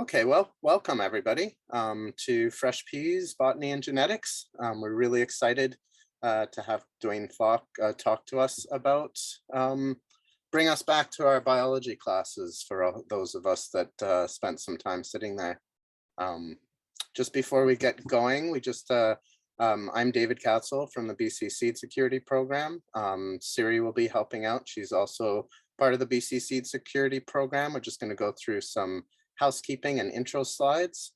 Okay, well, welcome everybody to Fresh Peas, Botany and Genetics. We're really excited to have Dwayne Falk talk to us about bring us back to our biology classes for those of us that spent some time sitting there. Just before we get going, I'm David Katzel from the BC Seed Security Program. Siri will be helping out. She's also part of the BC Seed Security Program. We're just going to go through some housekeeping and intro slides.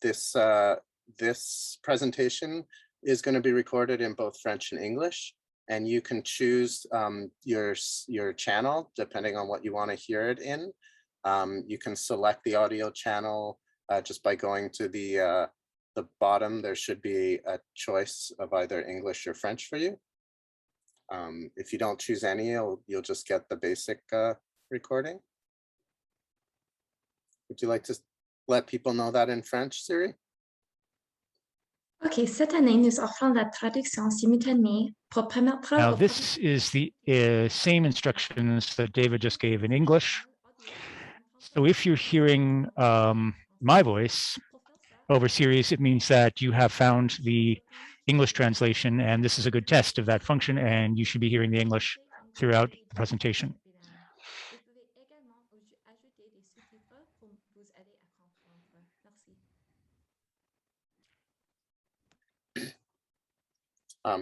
This presentation is going to be recorded in both French and English, and you can choose your channel depending on what you want to hear it in. You can select the audio channel just by going to the bottom. There should be a choice of either English or French for you. If you don't choose any, you'll just get the basic recording. Would you like to let people know that in French, Siri? Ok, cette année, nous offrons la traduction simultanée pour permettre. Now, this is the same instructions that David just gave in English. So if you're hearing my voice over Sirius, it means that you have found the English translation, and this is a good test of that function, and you should be hearing the English throughout the presentation.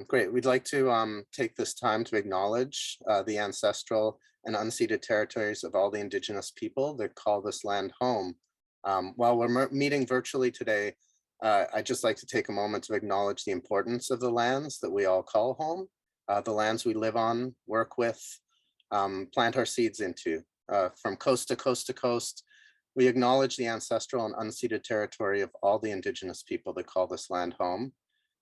Great. We'd like to take this time to acknowledge the ancestral and unceded territories of all the Indigenous people that call this land home. While we're meeting virtually today, I'd just like to take a moment to acknowledge the importance of the lands that we all call home, the lands we live on, work with, plant our seeds into. From coast to coast to coast, we acknowledge the ancestral and unceded territory of all the Indigenous people that call this land home.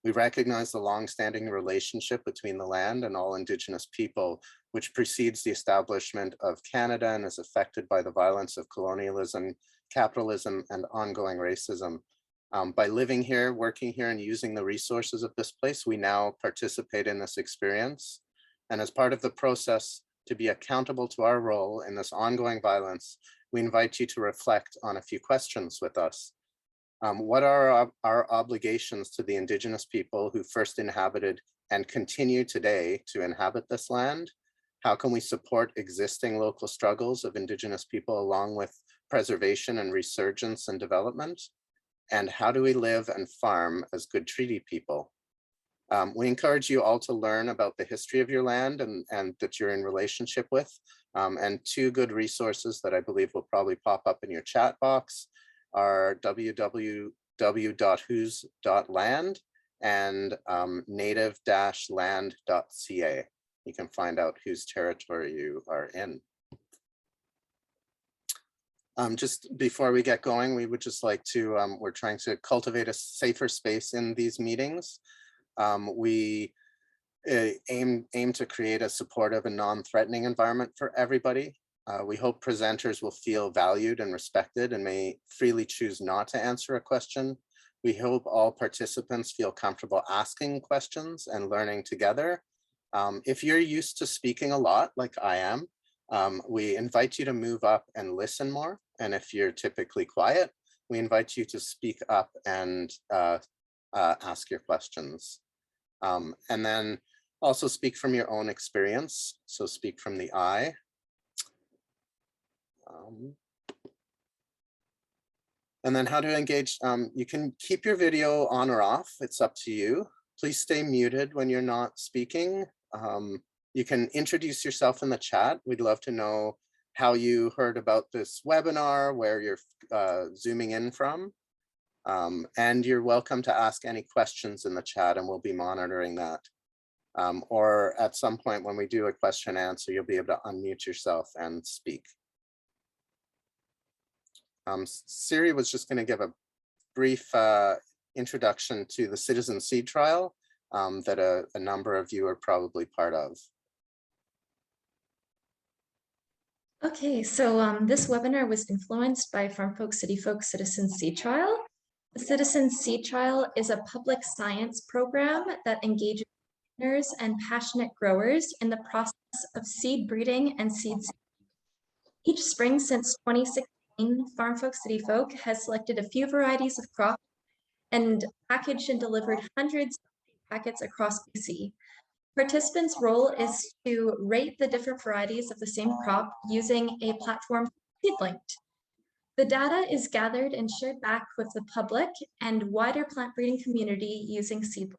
We recognize the long-standing relationship between the land and all Indigenous people, which precedes the establishment of Canada and is affected by the violence of colonialism, capitalism, and ongoing racism. By living here, working here, and using the resources of this place, we now participate in this experience. And as part of the process to be accountable to our role in this ongoing violence, we invite you to reflect on a few questions with us. What are our obligations to the Indigenous people who first inhabited and continue today to inhabit this land? How can we support existing local struggles of Indigenous people along with preservation and resurgence and development? And how do we live and farm as good treaty people? We encourage you all to learn about the history of your land and that you're in relationship with, and two good resources that I believe will probably pop up in your chat box are www.whos.land and native-land.ca. You can find out whose territory you are in. Just before we get going, we would just like to, we're trying to cultivate a safer space in these meetings. We aim to create a supportive and non-threatening environment for everybody. We hope presenters will feel valued and respected and may freely choose not to answer a question. We hope all participants feel comfortable asking questions and learning together. If you're used to speaking a lot, like I am, we invite you to move up and listen more. And if you're typically quiet, we invite you to speak up and ask your questions. And then also speak from your own experience. So speak from the I. And then how to engage. You can keep your video on or off. It's up to you. Please stay muted when you're not speaking. You can introduce yourself in the chat. We'd love to know how you heard about this webinar, where you're zooming in from. And you're welcome to ask any questions in the chat, and we'll be monitoring that. Or at some point when we do a question and answer, you'll be able to unmute yourself and speak. Siri was just going to give a brief introduction to the Citizen Seed Trial that a number of you are probably part of. Okay, so this webinar was influenced by Farm Folk City Folk Citizen Seed Trial. The Citizen Seed Trial is a public science program that engages beginners and passionate growers in the process of seed breeding and seed. Each spring since 2016, Farm Folk City Folk has selected a few varieties of crop and packaged and delivered hundreds of packets across BC. Participants' role is to rate the different varieties of the same crop using a platform SeedLinked. The data is gathered and shared back with the public and wider plant breeding community using SeedLinked.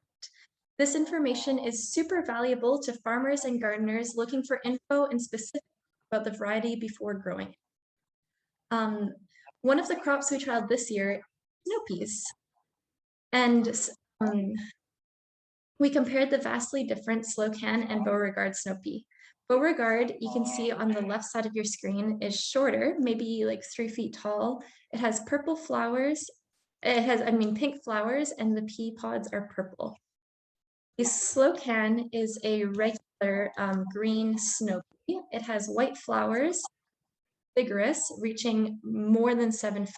This information is super valuable to farmers and gardeners looking for info and specifics about the variety before growing it. One of the crops we trialed this year, snow peas. And we compared the vastly different Slocan and Beauregard snow pea. Beauregard, you can see on the left side of your screen, is shorter, maybe like 3 feet tall. It has purple flowers. It has, pink flowers, and the pea pods are purple. The Slocan is a regular green snow pea. It has white flowers, vigorous, reaching more than 7 feet.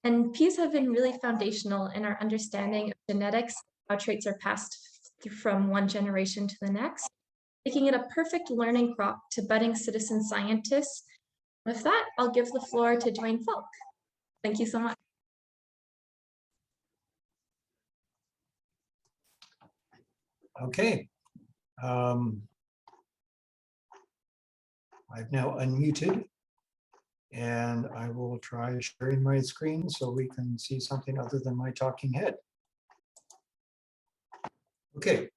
And peas have been really foundational in our understanding of genetics, how traits are passed from one generation to the next, making it a perfect learning crop to budding citizen scientists. With that, I'll give the floor to Dwayne Falk. Thank you so much. Okay. I've now unmuted, and I will try sharing my screen so we can see something other than my talking head. Okay,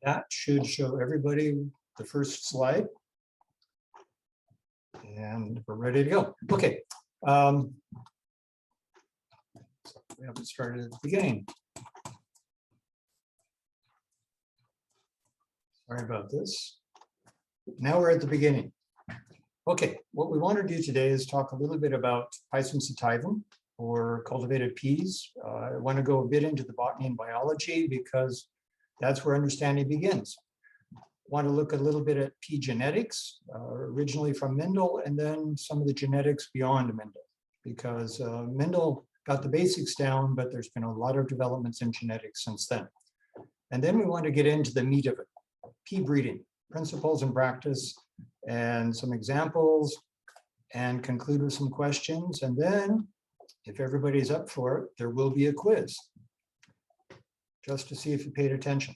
that should show everybody the first slide. And we're ready to go. Okay. So we haven't started at the beginning. Sorry about this. Now we're at the beginning. Okay, what we want to do today is talk a little bit about Pisum Sativum, or cultivated peas. I want to go a bit into the botany and biology because that's where understanding begins. I want to look a little bit at pea genetics, originally from Mendel, and then some of the genetics beyond Mendel, because Mendel got the basics down, but there's been a lot of developments in genetics since then. And then we want to get into the meat of it. Pea breeding, principles and practice, and some examples, and conclude with some questions. And then, if everybody's up for it, there will be a quiz, just to see if you paid attention.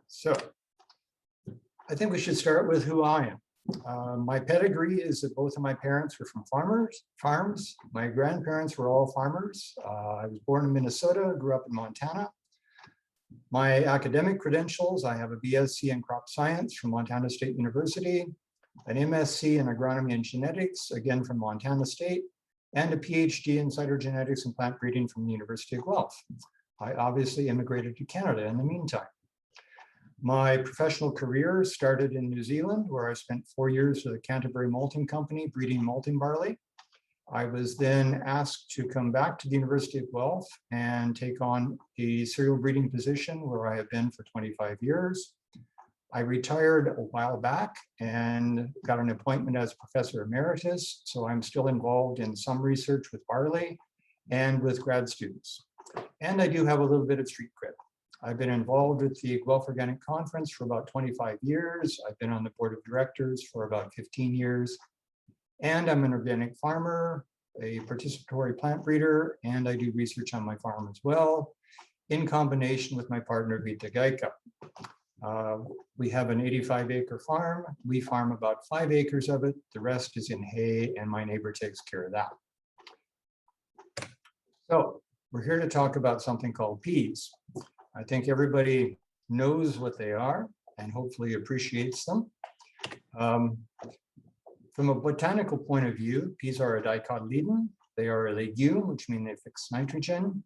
So, I think we should start with who I am. My pedigree is that both of my parents were from farms. My grandparents were all farmers. I was born in Minnesota, grew up in Montana. My academic credentials, I have a BSc in crop science from Montana State University, an MSc in agronomy and genetics, again from Montana State, and a PhD in cytogenetics and plant breeding from the University of Guelph. I obviously immigrated to Canada in the meantime. My professional career started in New Zealand, where I spent 4 years with the Canterbury Malting Company breeding malting barley. I was then asked to come back to the University of Guelph and take on a cereal breeding position where I have been for 25 years. I retired a while back and got an appointment as professor emeritus, so I'm still involved in some research with barley and with grad students. And I do have a little bit of street cred. I've been involved with the Guelph Organic Conference for about 25 years. I've been on the board of directors for about 15 years. And I'm an organic farmer, a participatory plant breeder, and I do research on my farm as well, in combination with my partner, Vita Gaika. We have an 85-acre farm. We farm about 5 acres of it. The rest is in hay, and my neighbor takes care of that. So we're here to talk about something called peas. I think everybody knows what they are and hopefully appreciates them. From a botanical point of view, peas are a dicotyledon. They are a legume, which means they fix nitrogen.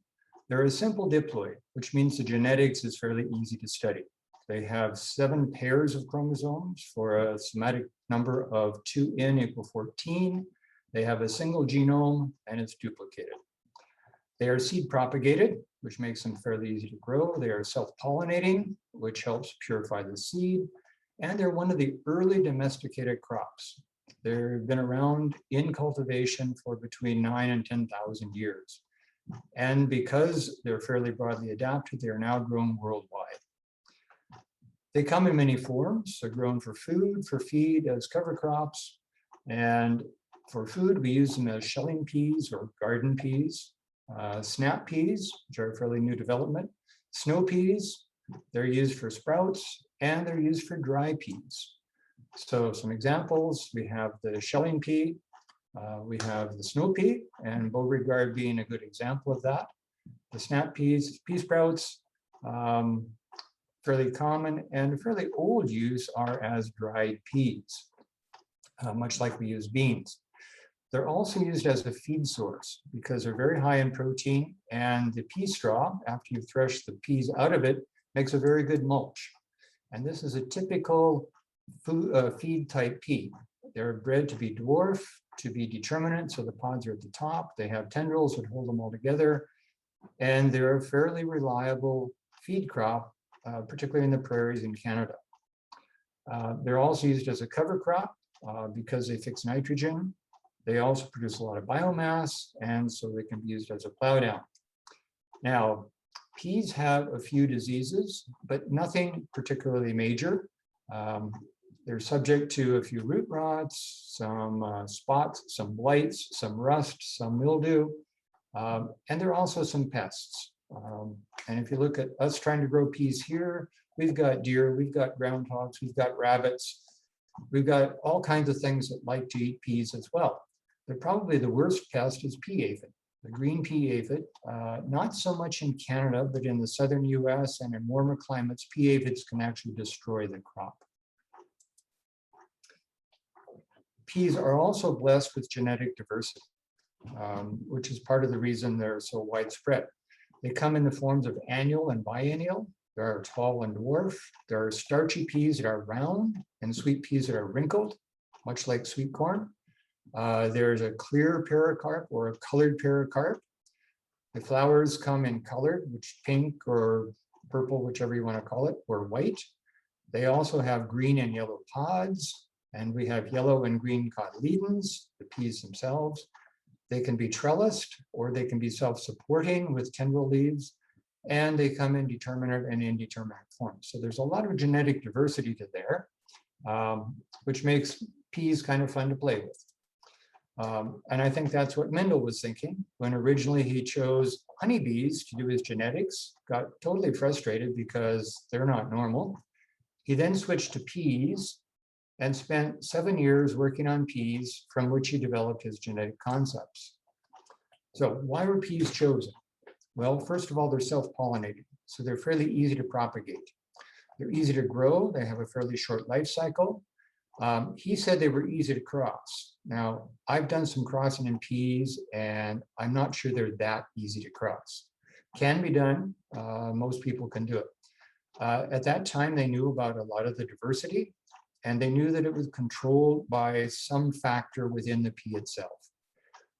They're a simple diploid, which means the genetics is fairly easy to study. They have 7 pairs of chromosomes for a somatic number of 2n = 14. They have a single genome and it's duplicated. They are seed propagated, which makes them fairly easy to grow. They are self-pollinating, which helps purify the seed. And they're one of the early domesticated crops. They've been around in cultivation for between 9,000 and 10,000 years. And because they're fairly broadly adapted, they are now grown worldwide. They come in many forms. They're grown for food, for feed, as cover crops. And For food, we use them as shelling peas or garden peas, snap peas, which are a fairly new development, snow peas, they're used for sprouts, and they're used for dry peas. So some examples, we have the shelling pea, we have the snow pea, and Beauregard being a good example of that. The snap peas, pea sprouts, fairly common and fairly old use are as dried peas, much like we use beans. They're also used as a feed source because they're very high in protein, and the pea straw, after you thresh the peas out of it, makes a very good mulch. And this is a typical food, feed type pea. They're bred to be dwarf, to be determinate, so the pods are at the top. They have tendrils that hold them all together, and they're a fairly reliable feed crop, particularly in the prairies in Canada. They're also used as a cover crop because they fix nitrogen. They also produce a lot of biomass, and so they can be used as a plow down. Now, peas have a few diseases, but nothing particularly major. They're subject to a few root rots, some spots, some blights, some rust, some mildew, and there are also some pests. And if you look at us trying to grow peas here, we've got deer, we've got groundhogs, we've got rabbits, we've got all kinds of things that like to eat peas as well. But probably the worst pest is pea aphid, the green pea aphid. Not so much in Canada, but in the southern US and in warmer climates, pea aphids can actually destroy the crop. Peas are also blessed with genetic diversity, which is part of the reason they're so widespread. They come in the forms of annual and biennial. There are tall and dwarf. There are starchy peas that are round and sweet peas that are wrinkled, much like sweet corn. There's a clear pericarp or a colored pericarp. The flowers come in colored, which pink or purple, whichever you want to call it, or white. They also have green and yellow pods, and we have yellow and green cotyledons, the peas themselves. They can be trellised or they can be self-supporting with tendril leaves, and they come in determinate and indeterminate forms. So there's a lot of genetic diversity to there, which makes peas kind of fun to play with. And I think that's what Mendel was thinking when originally he chose honeybees to do his genetics, got totally frustrated because they're not normal. He then switched to peas and spent 7 years working on peas, from which he developed his genetic concepts. So why were peas chosen? Well, first of all, they're self-pollinated, so they're fairly easy to propagate. They're easy to grow, they have a fairly short life cycle. He said they were easy to cross. Now, I've done some crossing in peas, and I'm not sure they're that easy to cross. Can be done, most people can do it. At that time, they knew about a lot of the diversity, and they knew that it was controlled by some factor within the pea itself.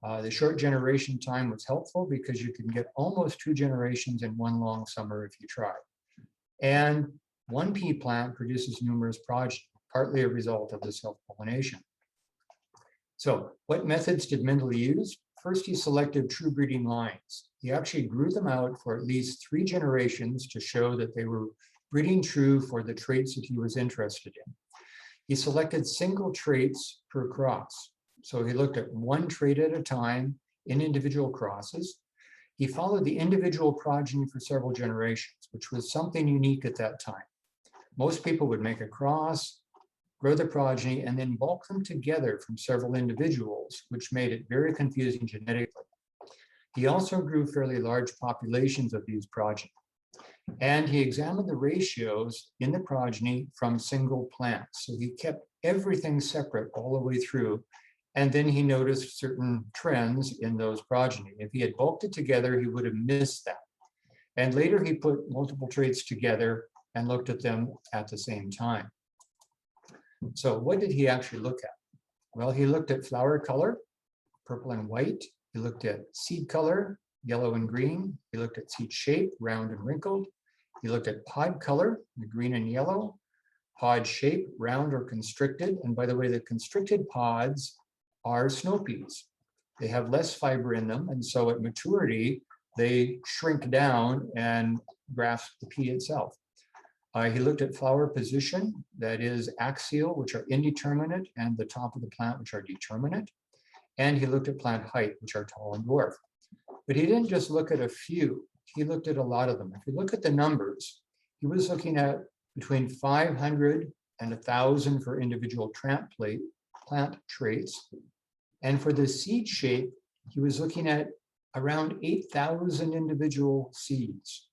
The short generation time was helpful because you can get almost 2 generations in one long summer if you try. And one pea plant produces numerous progeny, partly a result of the self-pollination. So what methods did Mendel use? First, he selected true breeding lines. He actually grew them out for at least 3 generations to show that they were breeding true for the traits that he was interested in. He selected single traits per cross. So he looked at one trait at a time in individual crosses. He followed the individual progeny for several generations, which was something unique at that time. Most people would make a cross, grow the progeny, and then bulk them together from several individuals, which made it very confusing genetically. He also grew fairly large populations of these progeny. And he examined the ratios in the progeny from single plants. So he kept everything separate all the way through. And then he noticed certain trends in those progeny. If he had bulked it together, he would have missed that. And later he put multiple traits together and looked at them at the same time. So what did he actually look at? Well, he looked at flower color, purple and white. He looked at seed color, yellow and green. He looked at seed shape, round and wrinkled. He looked at pod color, the green and yellow, pod shape, round or constricted. And by the way, the constricted pods are snow peas. They have less fiber in them. And so at maturity, they shrink down and grasp the pea itself. He looked at flower position, that is axial, which are indeterminate, and the top of the plant, which are determinate. And he looked at plant height, which are tall and dwarf. But he didn't just look at a few, he looked at a lot of them. If you look at the numbers, he was looking at between 500 and 1,000 for individual plant traits. And for the seed shape, he was looking at around 8,000 individual seeds.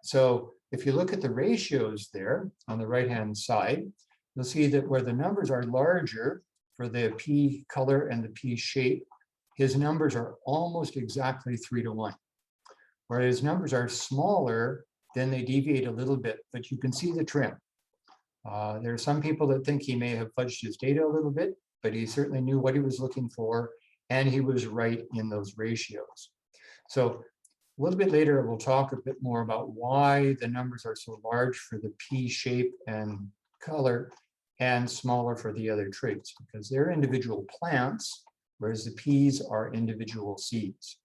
So if you look at the ratios there on the right-hand side, you'll see that where the numbers are larger for the pea color and the pea shape, his numbers are almost exactly 3-to-1. Where his numbers are smaller, then they deviate a little bit, but you can see the trend. There are some people that think he may have fudged his data a little bit, but he certainly knew what he was looking for, and he was right in those ratios. So a little bit later, we'll talk a bit more about why the numbers are so large for the pea shape and color and smaller for the other traits, because they're individual plants, whereas the peas are individual seeds.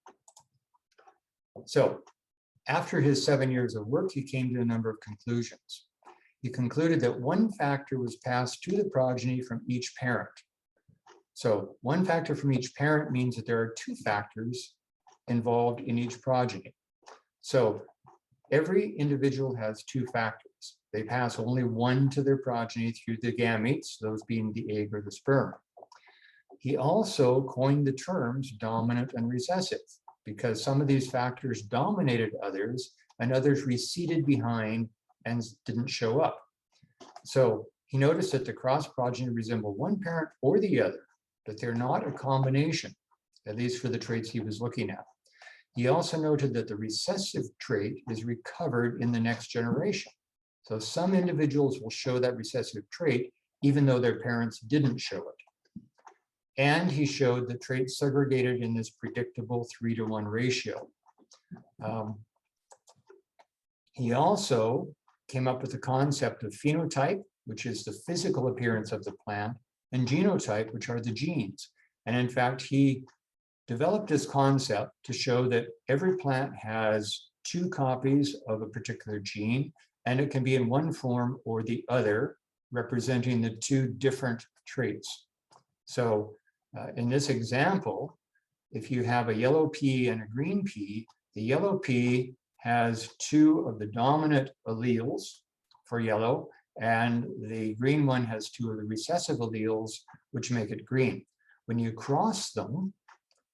So after his 7 years of work, he came to a number of conclusions. He concluded that one factor was passed to the progeny from each parent. So one factor from each parent means that there are 2 factors involved in each progeny. So every individual has 2 factors. They pass only one to their progeny through the gametes, those being the egg or the sperm. He also coined the terms dominant and recessive, because some of these factors dominated others and others receded behind and didn't show up. So he noticed that the cross progeny resemble one parent or the other, but they're not a combination, at least for the traits he was looking at. He also noted that the recessive trait is recovered in the next generation. So some individuals will show that recessive trait, even though their parents didn't show it. And he showed the traits segregated in this predictable 3-to-1 ratio. He also came up with the concept of phenotype, which is the physical appearance of the plant, and genotype, which are the genes. And in fact, he developed this concept to show that every plant has 2 copies of a particular gene, and it can be in one form or the other, representing the 2 different traits. So in this example, if you have a yellow pea and a green pea, the yellow pea has 2 of the dominant alleles for yellow, and the green one has 2 of the recessive alleles, which make it green. When you cross them,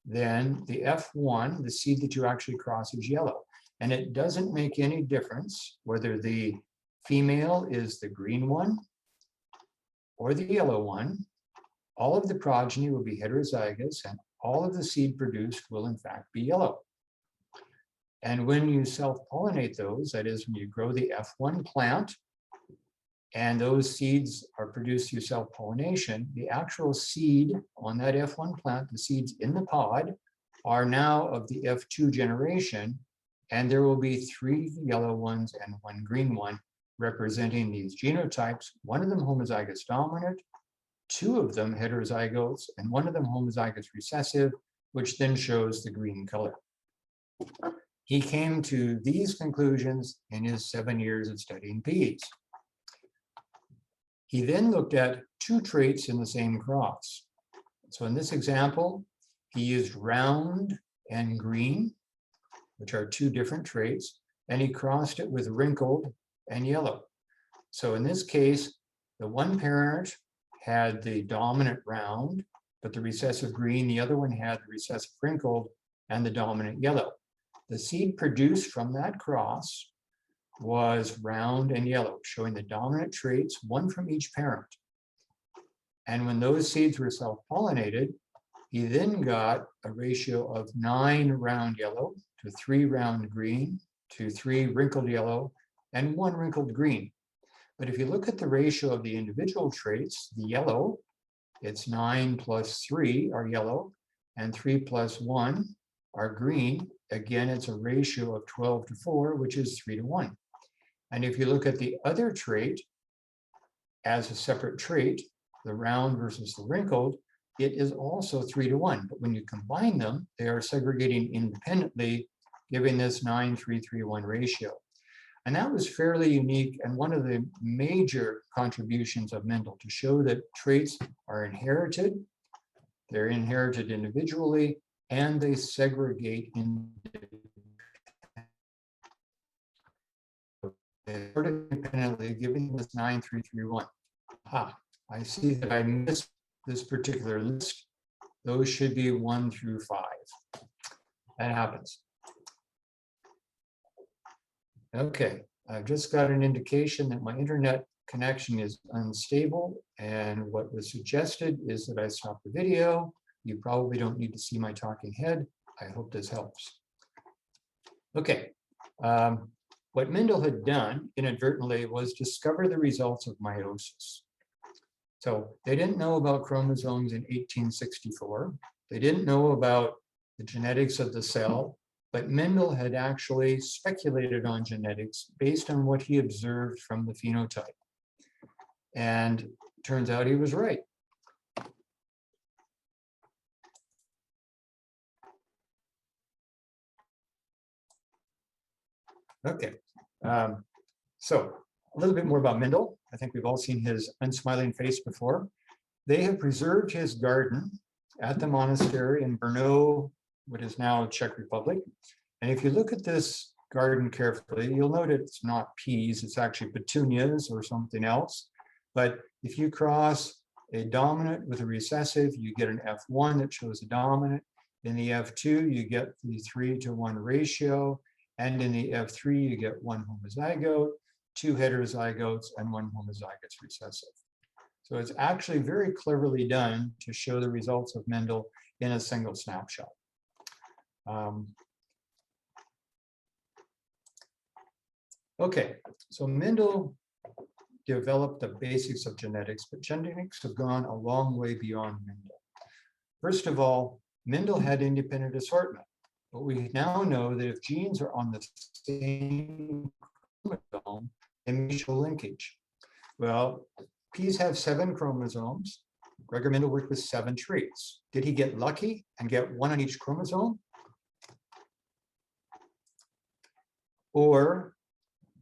then the F1, the seed that you actually cross, is yellow. And it doesn't make any difference whether the female is the green one or the yellow one. All of the progeny will be heterozygous, and all of the seed produced will in fact be yellow. And when you self-pollinate those, that is, when you grow the F1 plant, and those seeds are produced through self-pollination, the actual seed on that F1 plant, the seeds in the pod, are now of the F2 generation, and there will be 3 yellow ones and 1 green one, representing these genotypes, one of them homozygous dominant, 2 of them heterozygotes, and 1 of them homozygous recessive, which then shows the green color. He came to these conclusions in his 7 years of studying peas. He then looked at 2 traits in the same cross. So in this example, he used round and green, which are 2 different traits, and he crossed it with wrinkled and yellow. So in this case, the one parent had the dominant round, but the recessive green, the other one had the recessive wrinkled and the dominant yellow. The seed produced from that cross was round and yellow, showing the dominant traits, one from each parent. And when those seeds were self-pollinated, he then got a ratio of 9 round yellow to 3 round green to 3 wrinkled yellow and 1 wrinkled green. But if you look at the ratio of the individual traits, the yellow, it's 9 plus 3 are yellow and 3 plus 1 are green. Again, it's a ratio of 12 to 4, which is 3-to-1. And if you look at the other trait as a separate trait, the round versus the wrinkled, it is also 3-to-1. But when you combine them, they are segregating independently, giving this 9-3-3-1 ratio. And that was fairly unique and one of the major contributions of Mendel, to show that traits are inherited, They're inherited individually, and they segregate independently, giving this 9331. I see that I missed this particular list. Those should be 1 through 5. That happens. Okay, I've just got an indication that my internet connection is unstable, and what was suggested is that I stop the video. You probably don't need to see my talking head. I hope this helps. Okay, what Mendel had done inadvertently was discover the results of meiosis. So they didn't know about chromosomes in 1864. They didn't know about the genetics of the cell, but Mendel had actually speculated on genetics based on what he observed from the phenotype. And turns out he was right. Okay, so a little bit more about Mendel. I think we've all seen his unsmiling face before. They have preserved his garden at the monastery in Brno, what is now Czech Republic. And if you look at this garden carefully, you'll note it's not peas, it's actually petunias or something else. But if you cross a dominant with a recessive, you get an F1 that shows a dominant. In the F2, you get the 3-to-1 ratio. And in the F3, you get 1 homozygote, 2 heterozygotes, and 1 homozygous recessive. So it's actually very cleverly done to show the results of Mendel in a single snapshot. Okay, so Mendel developed the basics of genetics, but genetics have gone a long way beyond Mendel. First of all, Mendel had independent assortment, but we now know that if genes are on the same chromosome, they may show linkage. Well, peas have 7 chromosomes. Gregor Mendel worked with 7 traits. Did he get lucky and get 1 on each chromosome? Or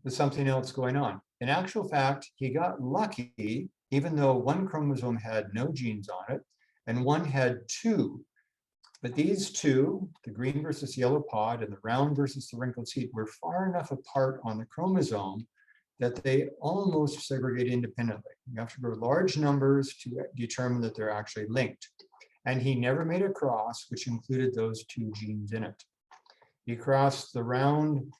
there's something else going on? In actual fact, he got lucky, even though 1 chromosome had no genes on it, and 1 had 2. But these 2, the green versus yellow pod and the round versus the wrinkled seed, were far enough apart on the chromosome that they almost segregate independently. You have to grow large numbers to determine that they're actually linked. And he never made a cross which included those 2 genes in it. He crossed the round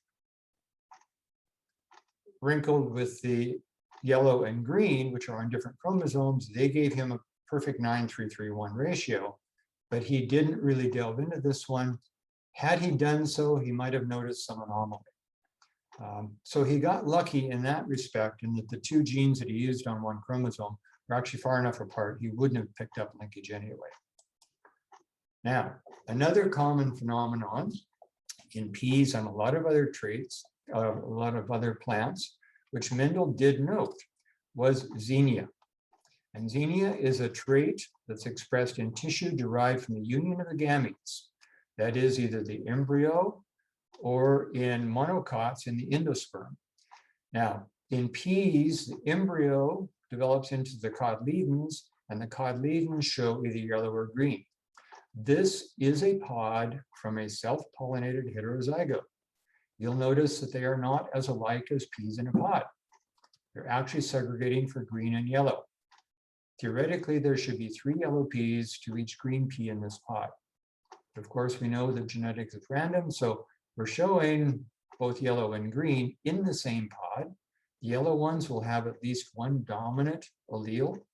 wrinkled with the yellow and green, which are on different chromosomes. They gave him a perfect 9:3:1 ratio, but he didn't really delve into this one. Had he done so, he might have noticed some anomaly. So he got lucky in that respect, in that the 2 genes that he used on 1 chromosome were actually far enough apart, he wouldn't have picked up linkage anyway. Now, another common phenomenon in peas and a lot of other traits, a lot of other plants, which Mendel did note, was xenia. And xenia is a trait that's expressed in tissue derived from the union of the gametes. That is either the embryo or in monocots in the endosperm. Now, in peas, the embryo develops into the cotyledons, and the cotyledons show either yellow or green. This is a pod from a self-pollinated heterozygote. You'll notice that they are not as alike as peas in a pod. They're actually segregating for green and yellow. Theoretically, there should be 3 yellow peas to each green pea in this pod. Of course, we know that genetics is random, so we're showing both yellow and green in the same pod. The yellow ones will have at least 1 dominant allele,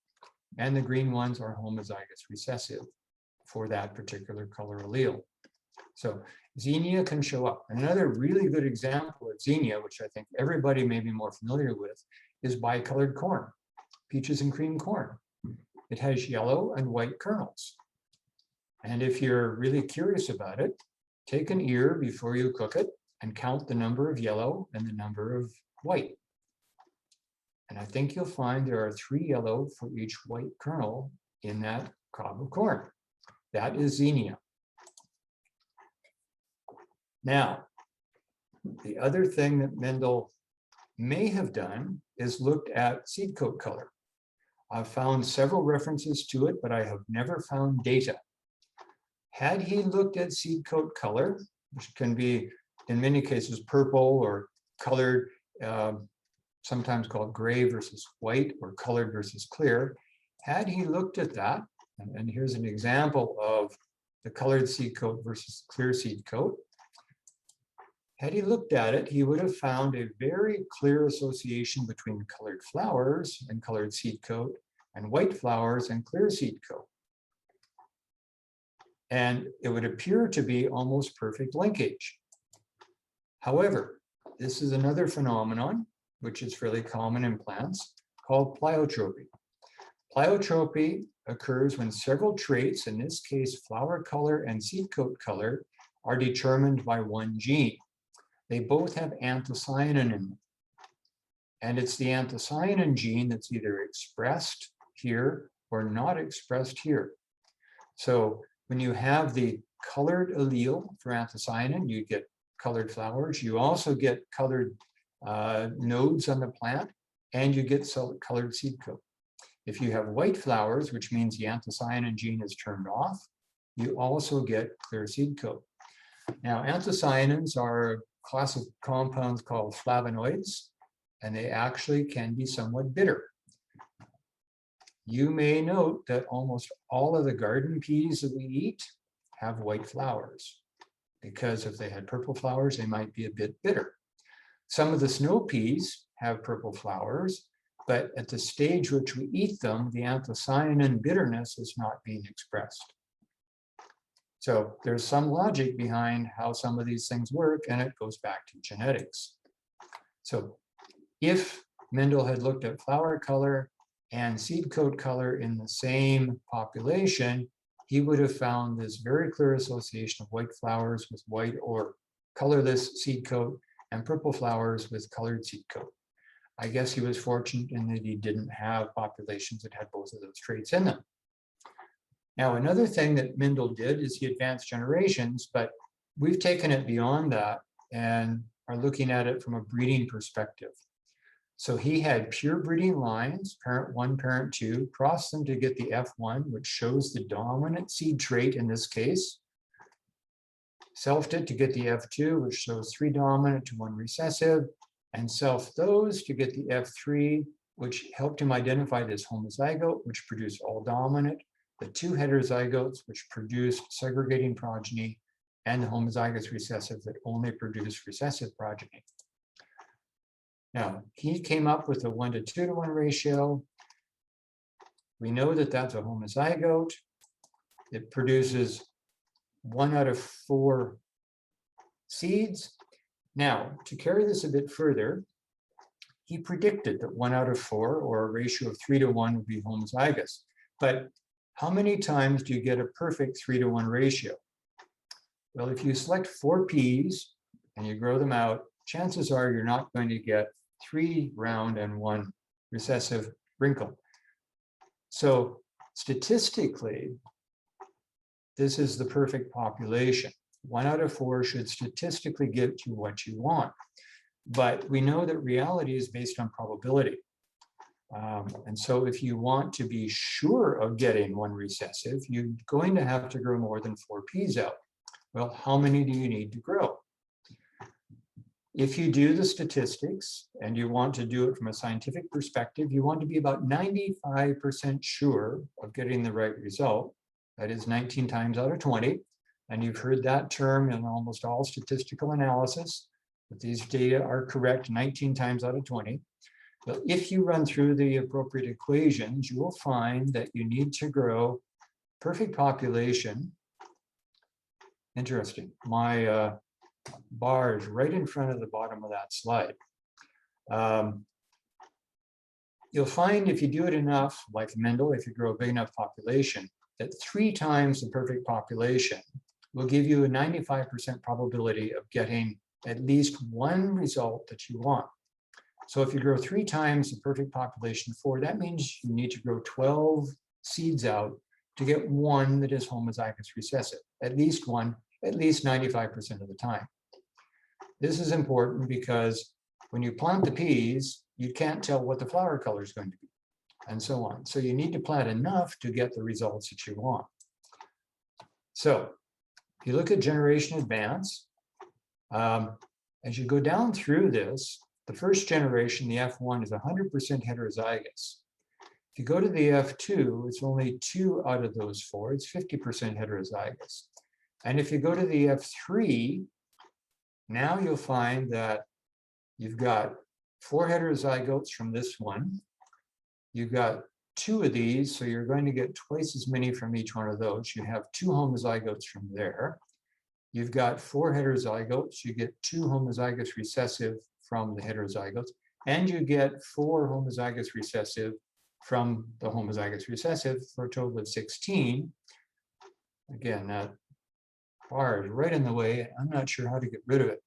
and the green ones are homozygous recessive for that particular color allele. So xenia can show up. Another really good example of xenia, which I think everybody may be more familiar with, is bicolored corn, peaches and cream corn. It has yellow and white kernels. And if you're really curious about it, take an ear before you cook it and count the number of yellow and the number of white. And I think you'll find there are 3 yellow for each white kernel in that cob of corn. That is xenia. Now, the other thing that Mendel may have done is looked at seed coat color. I've found several references to it, but I have never found data. Had he looked at seed coat color, which can be in many cases purple or colored, sometimes called gray versus white or colored versus clear, had he looked at that, and here's an example of the colored seed coat versus clear seed coat. Had he looked at it, he would have found a very clear association between colored flowers and colored seed coat and white flowers and clear seed coat. And it would appear to be almost perfect linkage. However, this is another phenomenon, which is fairly common in plants, called pleiotropy. Pleiotropy occurs when several traits, in this case, flower color and seed coat color, are determined by one gene. They both have anthocyanin in them. And it's the anthocyanin gene that's either expressed here or not expressed here. So when you have the colored allele for anthocyanin, you get colored flowers. You also get colored nodes on the plant, and you get colored seed coat. If you have white flowers, which means the anthocyanin gene is turned off, you also get clear seed coat. Now, anthocyanins are a class of compounds called flavonoids, and they actually can be somewhat bitter. You may note that almost all of the garden peas that we eat have white flowers, because if they had purple flowers, they might be a bit bitter. Some of the snow peas have purple flowers, but at the stage which we eat them, the anthocyanin bitterness is not being expressed. So there's some logic behind how some of these things work, and it goes back to genetics. So if Mendel had looked at flower color and seed coat color in the same population, he would have found this very clear association of white flowers with white or colorless seed coat and purple flowers with colored seed coat. I guess he was fortunate in that he didn't have populations that had both of those traits in them. Now, another thing that Mendel did is he advanced generations, but we've taken it beyond that and are looking at it from a breeding perspective. So he had pure breeding lines, parent 1, parent 2, crossed them to get the F1, which shows the dominant seed trait in this case. Selfed it to get the F2, which shows 3 dominant to 1 recessive, and selfed those to get the F3, which helped him identify this homozygote, which produced all dominant, the 2 heterozygotes, which produced segregating progeny, and the homozygous recessive that only produced recessive progeny. Now, he came up with a 1 to 2 to 1 ratio. We know that that's a homozygote. It produces 1 out of 4 seeds. Now, to carry this a bit further, he predicted that 1 out of 4, or a ratio of 3 to 1, would be homozygous. But how many times do you get a perfect 3 to 1 ratio? Well, if you select 4 peas and you grow them out, chances are you're not going to get 3 round and 1 recessive wrinkle. So statistically, this is the perfect population. 1 out of 4 should statistically get you what you want. But we know that reality is based on probability. And so if you want to be sure of getting 1 recessive, you're going to have to grow more than 4 peas out. Well, how many do you need to grow? If you do the statistics and you want to do it from a scientific perspective, you want to be about 95% sure of getting the right result. That is 19 times out of 20. And you've heard that term in almost all statistical analysis, that these data are correct 19 times out of 20. But if you run through the appropriate equations, you will find that you need to grow perfect population. Interesting. My bar is right in front of the bottom of that slide. You'll find if you do it enough, like Mendel, if you grow a big enough population, that 3 times the perfect population will give you a 95% probability of getting at least 1 result that you want. So if you grow 3 times the perfect population 4, that means you need to grow 12 seeds out to get 1 that is homozygous recessive, at least 1, at least 95% of the time. This is important because when you plant the peas, you can't tell what the flower color is going to be. and so on. So you need to plant enough to get the results that you want. So if you look at generation advance, as you go down through this, the first generation, the F1, is 100% heterozygous. If you go to the F2, it's only 2 out of those 4. It's 50% heterozygous. And if you go to the F3, now you'll find that you've got 4 heterozygotes from this one. You've got 2 of these, so you're going to get twice as many from each one of those. You have 2 homozygotes from there. You've got 4 heterozygotes. You get 2 homozygous recessive from the heterozygotes, and you get 4 homozygous recessive from the homozygous recessive for a total of 16. Again, that bar is right in the way. I'm not sure how to get rid of it.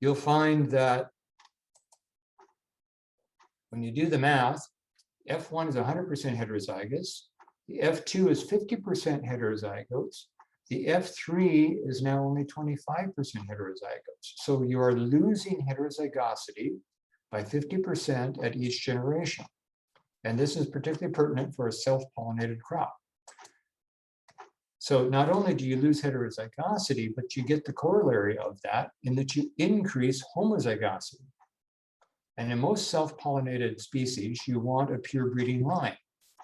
You'll find that when you do the math, F1 is 100% heterozygous. The F2 is 50% heterozygotes. The F3 is now only 25% heterozygotes. So you are losing heterozygosity by 50% at each generation. And this is particularly pertinent for a self-pollinated crop. So not only do you lose heterozygosity, but you get the corollary of that in that you increase homozygosity. And in most self-pollinated species, you want a pure breeding line,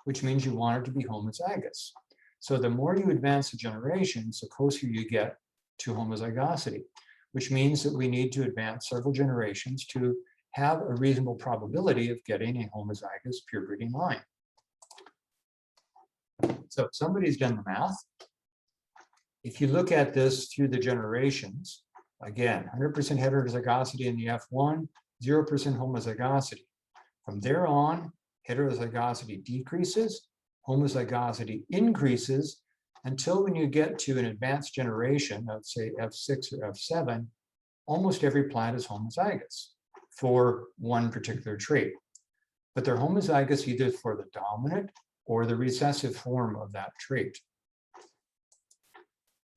which means you want it to be homozygous. So the more you advance the generations, the closer you get to homozygosity, which means that we need to advance several generations to have a reasonable probability of getting a homozygous pure breeding line. So somebody's done the math. If you look at this through the generations, again, 100% heterozygosity in the F1, 0% homozygosity. From there on, heterozygosity decreases, homozygosity increases, until when you get to an advanced generation of, say, F6 or F7, almost every plant is homozygous for one particular trait. But they're homozygous either for the dominant or the recessive form of that trait.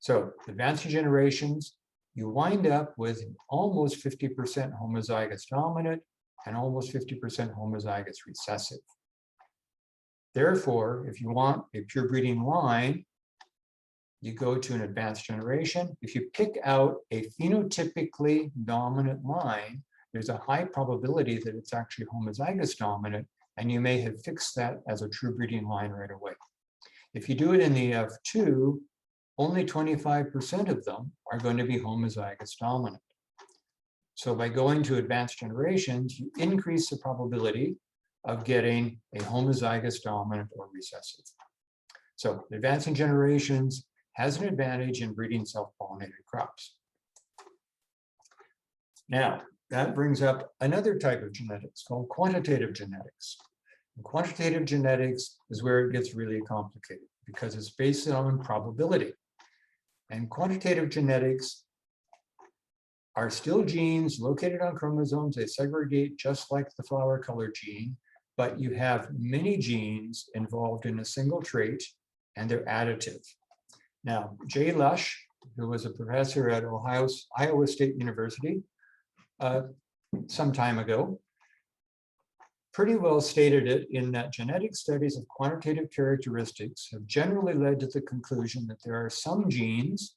So advancing generations, you wind up with almost 50% homozygous dominant and almost 50% homozygous recessive. Therefore, if you want a pure breeding line, you go to an advanced generation. If you pick out a phenotypically dominant line, there's a high probability that it's actually homozygous dominant, and you may have fixed that as a true breeding line right away. If you do it in the F2, only 25% of them are going to be homozygous dominant. So by going to advanced generations, you increase the probability of getting a homozygous dominant or recessive. So advancing generations has an advantage in breeding self-pollinated crops. Now, that brings up another type of genetics called quantitative genetics. And quantitative genetics is where it gets really complicated because it's based on probability. And quantitative genetics are still genes located on chromosomes. They segregate just like the flower color gene, but you have many genes involved in a single trait, and they're additive. Now, Jay Lush, who was a professor at Iowa State University some time ago, pretty well stated it in that genetic studies of quantitative characteristics have generally led to the conclusion that there are some genes,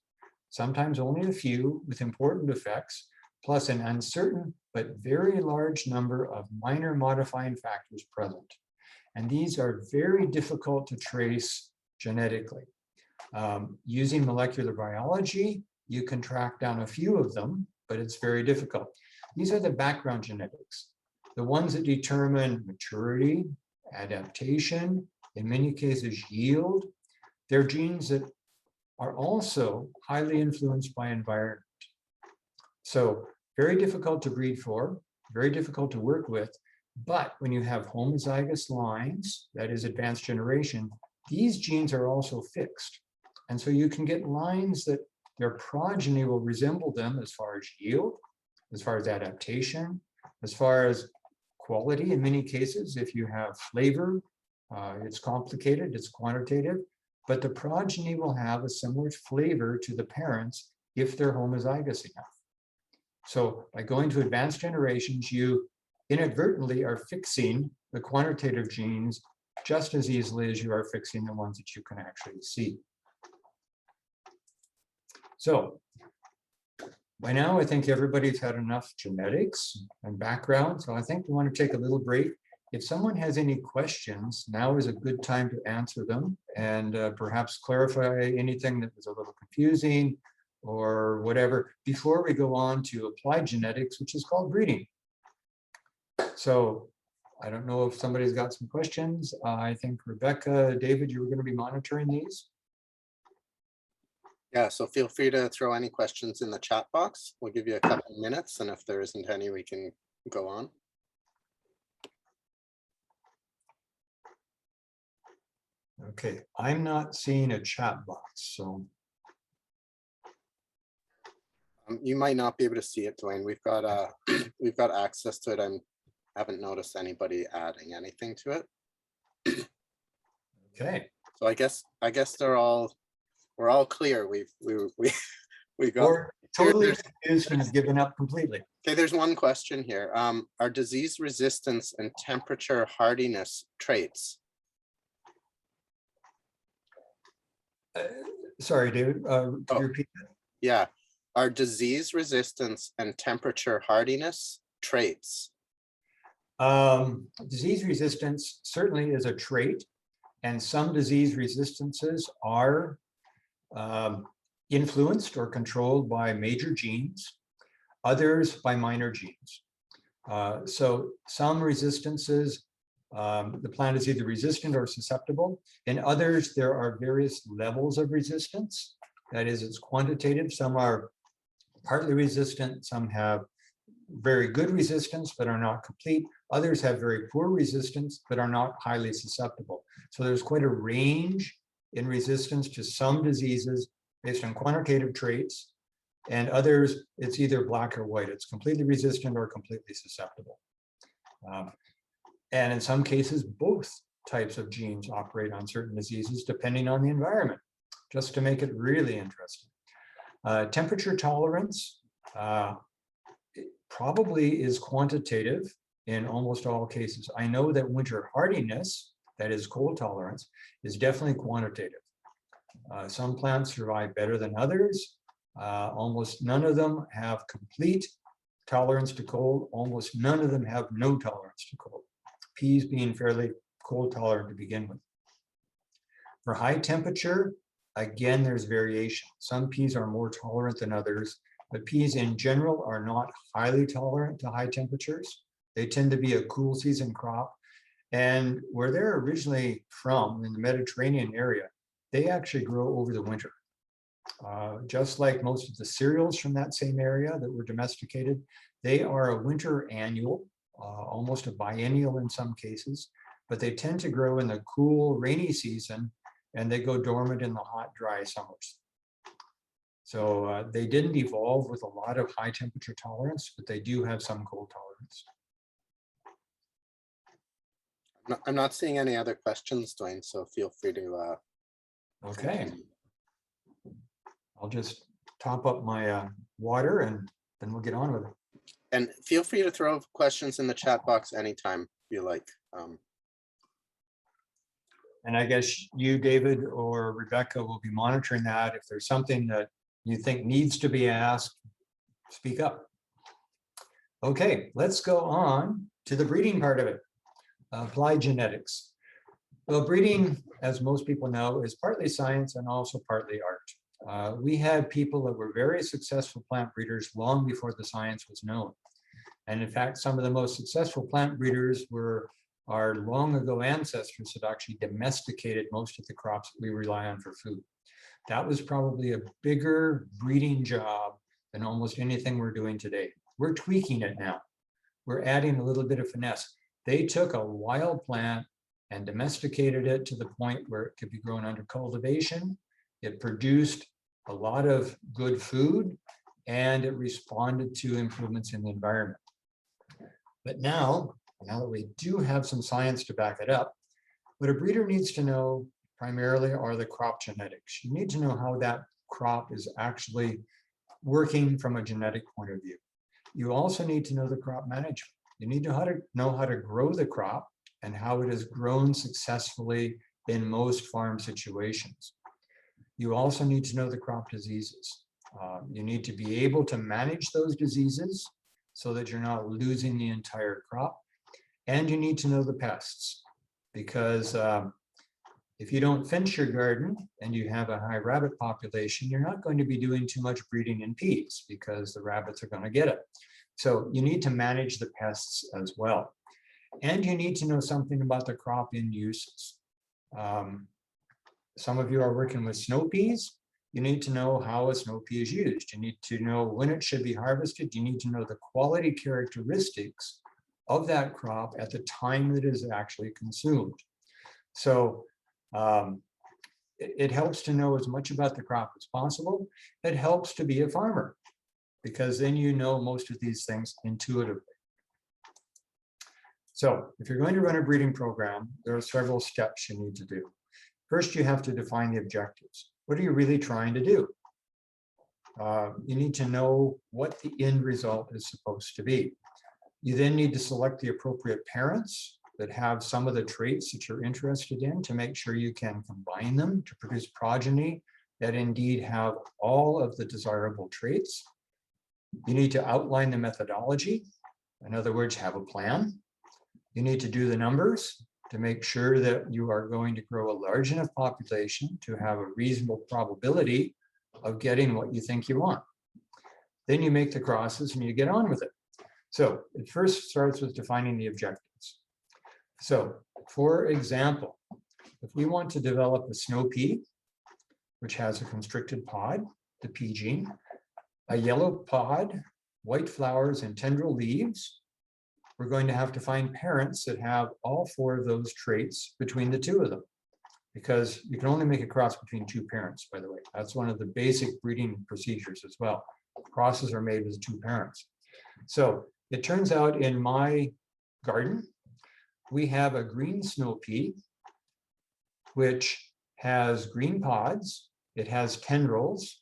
sometimes only a few, with important effects, plus an uncertain but very large number of minor modifying factors present. And these are very difficult to trace genetically. Using molecular biology, you can track down a few of them, but it's very difficult. These are the background genetics, the ones that determine maturity, adaptation, in many cases yield. They're genes that are also highly influenced by environment. So very difficult to breed for, very difficult to work with, but when you have homozygous lines, that is advanced generation, these genes are also fixed. And so you can get lines that their progeny will resemble them as far as yield, as far as adaptation, as far as quality in many cases. If you have flavor, it's complicated, it's quantitative, but the progeny will have a similar flavor to the parents if they're homozygous enough. So by going to advanced generations, you inadvertently are fixing the quantitative genes just as easily as you are fixing the ones that you can actually see. So by now, I think everybody's had enough genetics and background, so I think we want to take a little break. If someone has any questions, now is a good time to answer them and perhaps clarify anything that was a little confusing or whatever before we go on to applied genetics, which is called breeding. So I don't know if somebody's got some questions. I think Rebecca, David, you were going to be monitoring these. Yeah, so feel free to throw any questions in the chat box. We'll give you a couple of minutes, and if there isn't any, we can go on. Okay, I'm not seeing a chat box, so. You might not be able to see it, Dwayne. We've got we've got access to it. I haven't noticed anybody adding anything to it. Okay. So I guess we're all clear. We got. Or totally confused and have given up completely. Okay, there's one question here. Are disease resistance and temperature hardiness traits? Sorry, David, can you repeat that? Yeah. Are disease resistance and temperature hardiness traits? Disease resistance certainly is a trait, and some disease resistances are influenced or controlled by major genes, others by minor genes. So some resistances, the plant is either resistant or susceptible. In others, there are various levels of resistance. That is, it's quantitative. Some are partly resistant, some have very good resistance but are not complete. Others have very poor resistance but are not highly susceptible. So there's quite a range in resistance to some diseases based on quantitative traits, and others, it's either black or white. It's completely resistant or completely susceptible. And in some cases, both types of genes operate on certain diseases depending on the environment, just to make it really interesting. Temperature tolerance probably is quantitative in almost all cases. I know that winter hardiness, that is cold tolerance, is definitely quantitative. Some plants survive better than others. Almost none of them have complete tolerance to cold. Almost none of them have no tolerance to cold. Peas being fairly cold tolerant to begin with. For high temperature, again, there's variation. Some peas are more tolerant than others, but peas in general are not highly tolerant to high temperatures. They tend to be a cool season crop. And where they're originally from, in the Mediterranean area, they actually grow over the winter. Just like most of the cereals from that same area that were domesticated, they are a winter annual, almost a biennial in some cases, but they tend to grow in the cool, rainy season, and they go dormant in the hot, dry summers. So they didn't evolve with a lot of high temperature tolerance, but they do have some cold tolerance. I'm not seeing any other questions, Dwayne, so feel free to. Okay. I'll just top up my water and then we'll get on with it. And feel free to throw questions in the chat box anytime you like. And I guess you, David, or Rebecca will be monitoring that. If there's something that you think needs to be asked, speak up. Okay, let's go on to the breeding part of it. Applied genetics. Well, breeding, as most people know, is partly science and also partly art. We had people that were very successful plant breeders long before the science was known. And in fact, some of the most successful plant breeders were our long ago ancestors that actually domesticated most of the crops that we rely on for food. That was probably a bigger breeding job than almost anything we're doing today. We're tweaking it now. We're adding a little bit of finesse. They took a wild plant and domesticated it to the point where it could be grown under cultivation. It produced a lot of good food and it responded to improvements in the environment. But now that we do have some science to back it up, what a breeder needs to know primarily are the crop genetics. You need to know how that crop is actually working from a genetic point of view. You also need to know the crop management. You need to know how to grow the crop and how it has grown successfully in most farm situations. You also need to know the crop diseases. You need to be able to manage those diseases so that you're not losing the entire crop. And you need to know the pests, because if you don't fence your garden and you have a high rabbit population, you're not going to be doing too much breeding in peas because the rabbits are going to get it. So you need to manage the pests as well. And you need to know something about the crop in uses. Some of you are working with snow peas. You need to know how a snow pea is used. You need to know when it should be harvested. You need to know the quality characteristics of that crop at the time that it is actually consumed. So it helps to know as much about the crop as possible. It helps to be a farmer, because then you know most of these things intuitively. So if you're going to run a breeding program, there are several steps you need to do. First, you have to define the objectives. What are you really trying to do? You need to know what the end result is supposed to be. You then need to select the appropriate parents that have some of the traits that you're interested in to make sure you can combine them to produce progeny that indeed have all of the desirable traits. You need to outline the methodology. In other words, have a plan. You need to do the numbers to make sure that you are going to grow a large enough population to have a reasonable probability of getting what you think you want. Then you make the crosses and you get on with it. So it first starts with defining the objectives. So for example, if we want to develop a snow pea, which has a constricted pod, the pea gene, a yellow pod, white flowers, and tendril leaves, we're going to have to find parents that have all four of those traits between the two of them, because you can only make a cross between two parents, by the way. That's one of the basic breeding procedures as well. Crosses are made with two parents. So it turns out in my garden, we have a green snow pea, which has green pods. It has tendrils,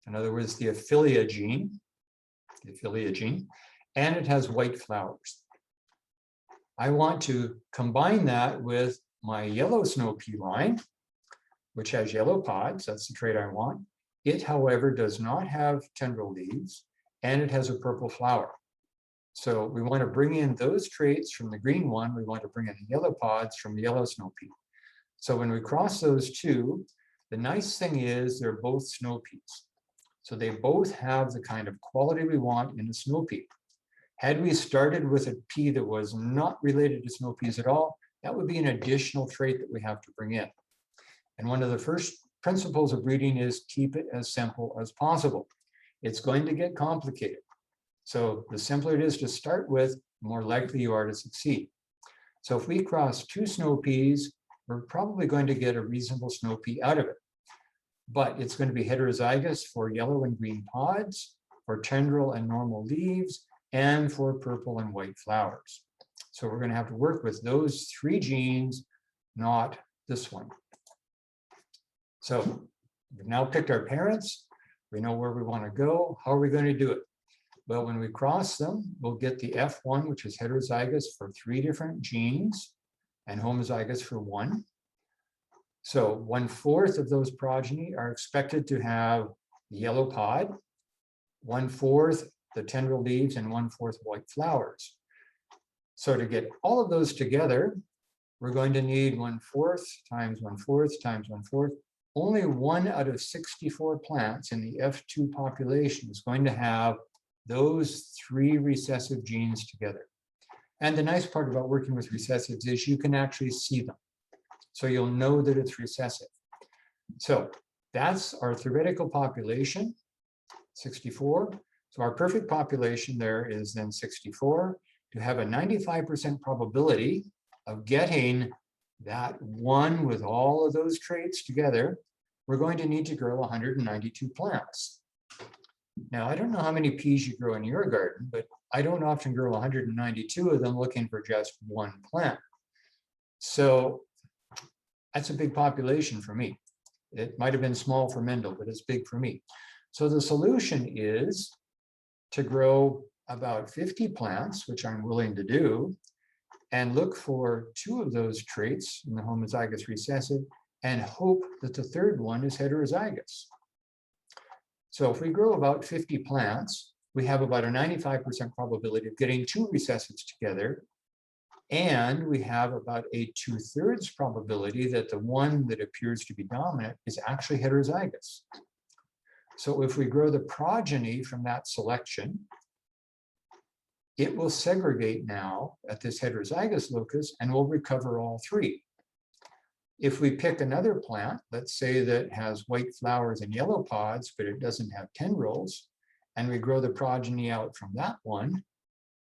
in other words, the aphilia gene, and it has white flowers. I want to combine that with my yellow snow pea line, which has yellow pods. That's the trait I want. It, however, does not have tendril leaves, and it has a purple flower. So we want to bring in those traits from the green one. We want to bring in the yellow pods from the yellow snow pea. So when we cross those two, the nice thing is they're both snow peas. So they both have the kind of quality we want in a snow pea. Had we started with a pea that was not related to snow peas at all, that would be an additional trait that we have to bring in. And one of the first principles of breeding is keep it as simple as possible. It's going to get complicated. So the simpler it is to start with, the more likely you are to succeed. So if we cross two snow peas, we're probably going to get a reasonable snow pea out of it. But it's going to be heterozygous for yellow and green pods, for tendril and normal leaves, and for purple and white flowers. So we're going to have to work with those three genes, not this one. So we've now picked our parents. We know where we want to go. How are we going to do it? Well, when we cross them, we'll get the F1, which is heterozygous for 3 different genes, and homozygous for 1. So 1/4 of those progeny are expected to have the yellow pod, 1/4 the tendril leaves, and 1/4 white flowers. So to get all of those together, we're going to need 1/4 times 1/4 times 1/4. Only 1 out of 64 plants in the F2 population is going to have those 3 recessive genes together. And the nice part about working with recessives is you can actually see them. So you'll know that it's recessive. So that's our theoretical population, 64. So our perfect population there is then 64. To have a 95% probability of getting that one with all of those traits together, we're going to need to grow 192 plants. Now, I don't know how many peas you grow in your garden, but I don't often grow 192 of them looking for just one plant. So that's a big population for me. It might have been small for Mendel, but it's big for me. So the solution is to grow about 50 plants, which I'm willing to do, and look for 2 of those traits in the homozygous recessive and hope that the 3rd one is heterozygous. So if we grow about 50 plants, we have about a 95% probability of getting 2 recessives together. And we have about a 2/3 probability that the one that appears to be dominant is actually heterozygous. So if we grow the progeny from that selection, it will segregate now at this heterozygous locus and will recover all 3. If we pick another plant, let's say that has white flowers and yellow pods, but it doesn't have tendrils, and we grow the progeny out from that one,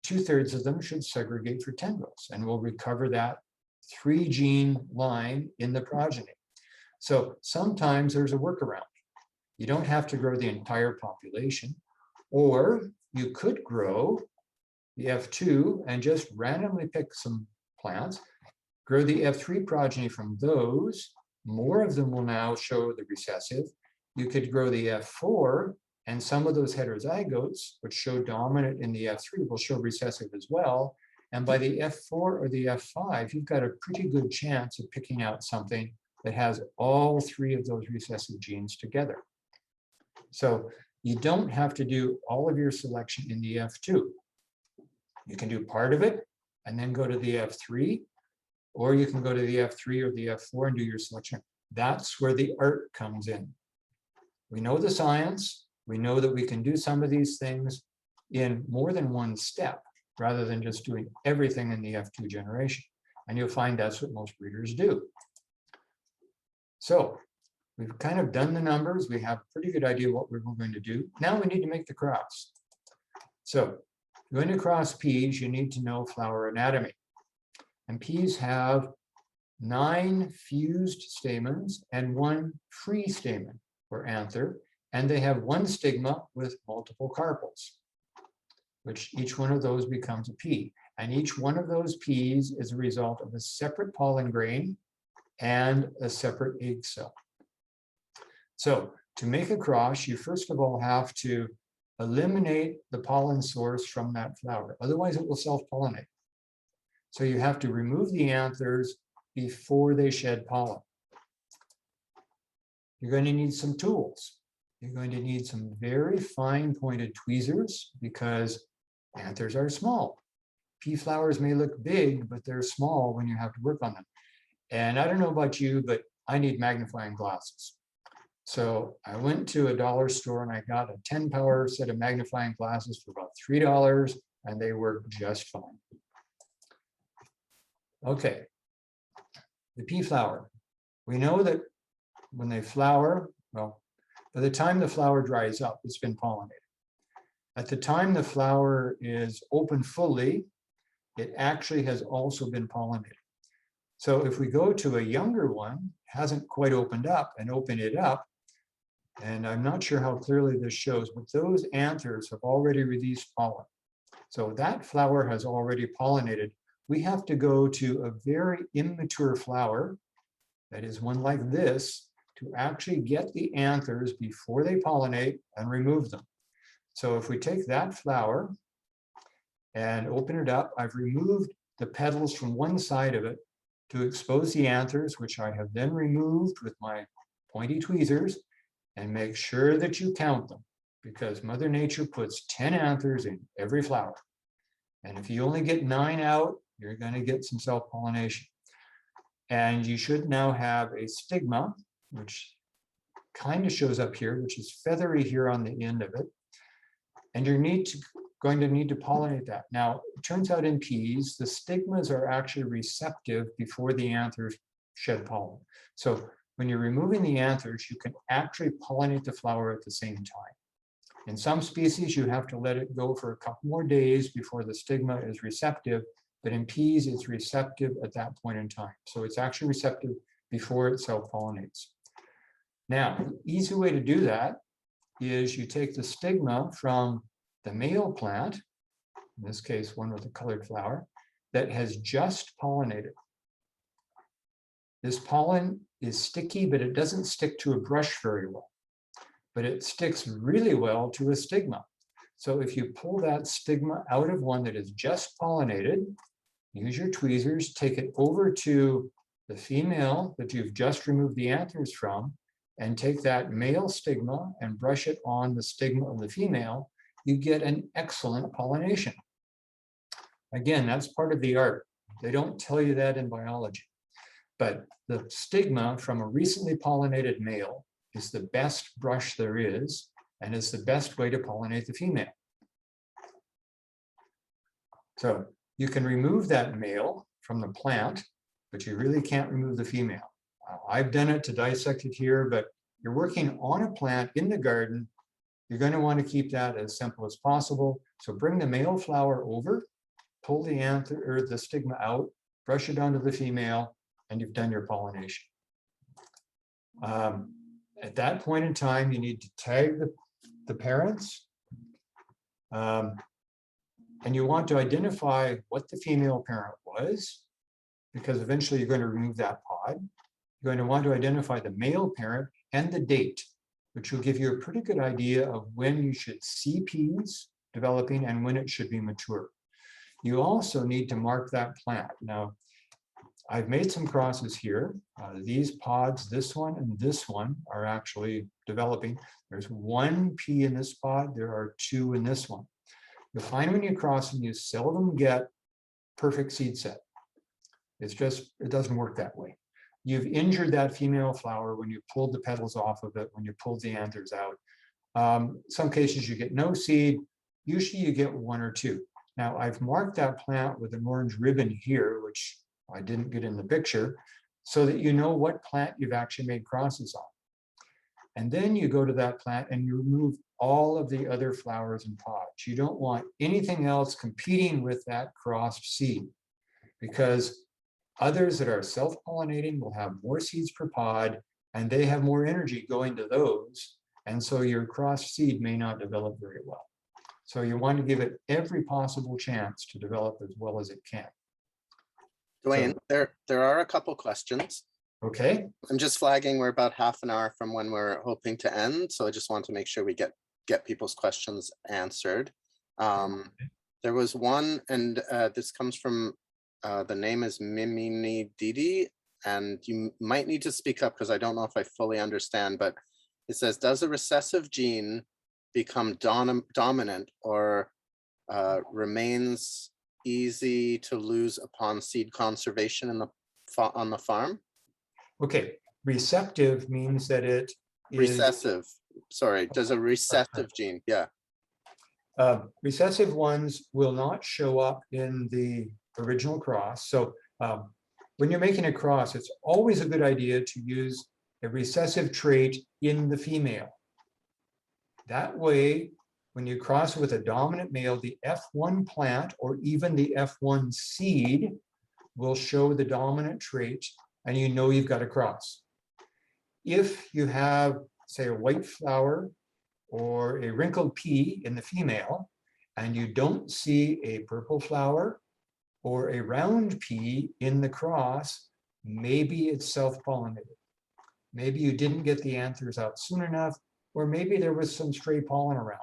2/3 of them should segregate for tendrils, and we'll recover that 3-gene line in the progeny. So sometimes there's a workaround. You don't have to grow the entire population, or you could grow the F2 and just randomly pick some plants, grow the F3 progeny from those. More of them will now show the recessive. You could grow the F4, and some of those heterozygotes, which show dominant in the F3, will show recessive as well. And by the F4 or the F5, you've got a pretty good chance of picking out something that has all 3 of those recessive genes together. So you don't have to do all of your selection in the F2. You can do part of it and then go to the F3, or you can go to the F3 or the F4 and do your selection. That's where the art comes in. We know the science. We know that we can do some of these things in more than one step, rather than just doing everything in the F2 generation. And you'll find that's what most breeders do. So we've kind of done the numbers. We have a pretty good idea what we're going to do. Now we need to make the cross. So going to cross peas, you need to know flower anatomy. And peas have 9 fused stamens and 1 free stamen or anther, and they have 1 stigma with multiple carpels, which each one of those becomes a pea. And each one of those peas is a result of a separate pollen grain and a separate egg cell. So to make a cross, you first of all have to eliminate the pollen source from that flower. Otherwise, it will self-pollinate. So you have to remove the anthers before they shed pollen. You're going to need some tools. You're going to need some very fine pointed tweezers because anthers are small. Pea flowers may look big, but they're small when you have to work on them. And I don't know about you, but I need magnifying glasses. So I went to a dollar store and I got a 10-power set of magnifying glasses for about $3, and they work just fine. Okay, the pea flower. We know that when they flower, well, by the time the flower dries up, it's been pollinated. At the time the flower is open fully, it actually has also been pollinated. So if we go to a younger one, hasn't quite opened up, and open it up, and I'm not sure how clearly this shows, but those anthers have already released pollen. So that flower has already pollinated. We have to go to a very immature flower, that is one like this, to actually get the anthers before they pollinate and remove them. So if we take that flower and open it up, I've removed the petals from one side of it to expose the anthers, which I have then removed with my pointy tweezers, and make sure that you count them, because Mother Nature puts 10 anthers in every flower. And if you only get 9 out, you're going to get some self-pollination. And you should now have a stigma, which kind of shows up here, which is feathery here on the end of it. And you're going to need to pollinate that. Now, it turns out in peas, the stigmas are actually receptive before the anthers shed pollen. So when you're removing the anthers, you can actually pollinate the flower at the same time. In some species, you have to let it go for a couple more days before the stigma is receptive, but in peas, it's receptive at that point in time. So it's actually receptive before it self-pollinates. Now, the easy way to do that is you take the stigma from the male plant, in this case, one with a colored flower, that has just pollinated. This pollen is sticky, but it doesn't stick to a brush very well, but it sticks really well to a stigma. So if you pull that stigma out of one that is just pollinated, use your tweezers, take it over to the female that you've just removed the anthers from, and take that male stigma and brush it on the stigma of the female, you get an excellent pollination. Again, that's part of the art. They don't tell you that in biology. But the stigma from a recently pollinated male is the best brush there is, and is the best way to pollinate the female. So you can remove that male from the plant, but you really can't remove the female. I've done it to dissect it here, but you're working on a plant in the garden. You're going to want to keep that as simple as possible. So bring the male flower over, pull the anther or the stigma out, brush it onto the female, and you've done your pollination. At that point in time, you need to tag the parents. And you want to identify what the female parent was, because eventually you're going to remove that pod. You're going to want to identify the male parent and the date, which will give you a pretty good idea of when you should see peas developing and when it should be mature. You also need to mark that plant. Now, I've made some crosses here. These pods, this one and this one, are actually developing. There's one pea in this pod. There are two in this one. You'll find when you cross them, you seldom get perfect seed set. It's just, it doesn't work that way. You've injured that female flower when you pulled the petals off of it, when you pulled the anthers out. Some cases you get no seed. Usually you get one or two. Now I've marked that plant with an orange ribbon here, which I didn't get in the picture, so that you know what plant you've actually made crosses on. And then you go to that plant and you remove all of the other flowers and pods. You don't want anything else competing with that crossed seed, because others that are self-pollinating will have more seeds per pod and they have more energy going to those. And so your crossed seed may not develop very well. So you want to give it every possible chance to develop as well as it can. Dwayne, there are a couple questions. Okay. I'm just flagging we're about half an hour from when we're hoping to end. So I just want to make sure we get people's questions answered. There was one, and this comes from, the name is Mimini Didi, and you might need to speak up because I don't know if I fully understand, but it says, does a recessive gene become dominant or remains easy to lose upon seed conservation on the farm? Okay, receptive means that it is recessive. Sorry, does a recessive gene? Yeah. Recessive ones will not show up in the original cross. So when you're making a cross, it's always a good idea to use a recessive trait in the female. That way, when you cross with a dominant male, the F1 plant or even the F1 seed will show the dominant trait, and you know you've got a cross. If you have, say, a white flower or a wrinkled pea in the female, and you don't see a purple flower or a round pea in the cross, maybe it's self-pollinated. Maybe you didn't get the anthers out soon enough, or maybe there was some stray pollen around.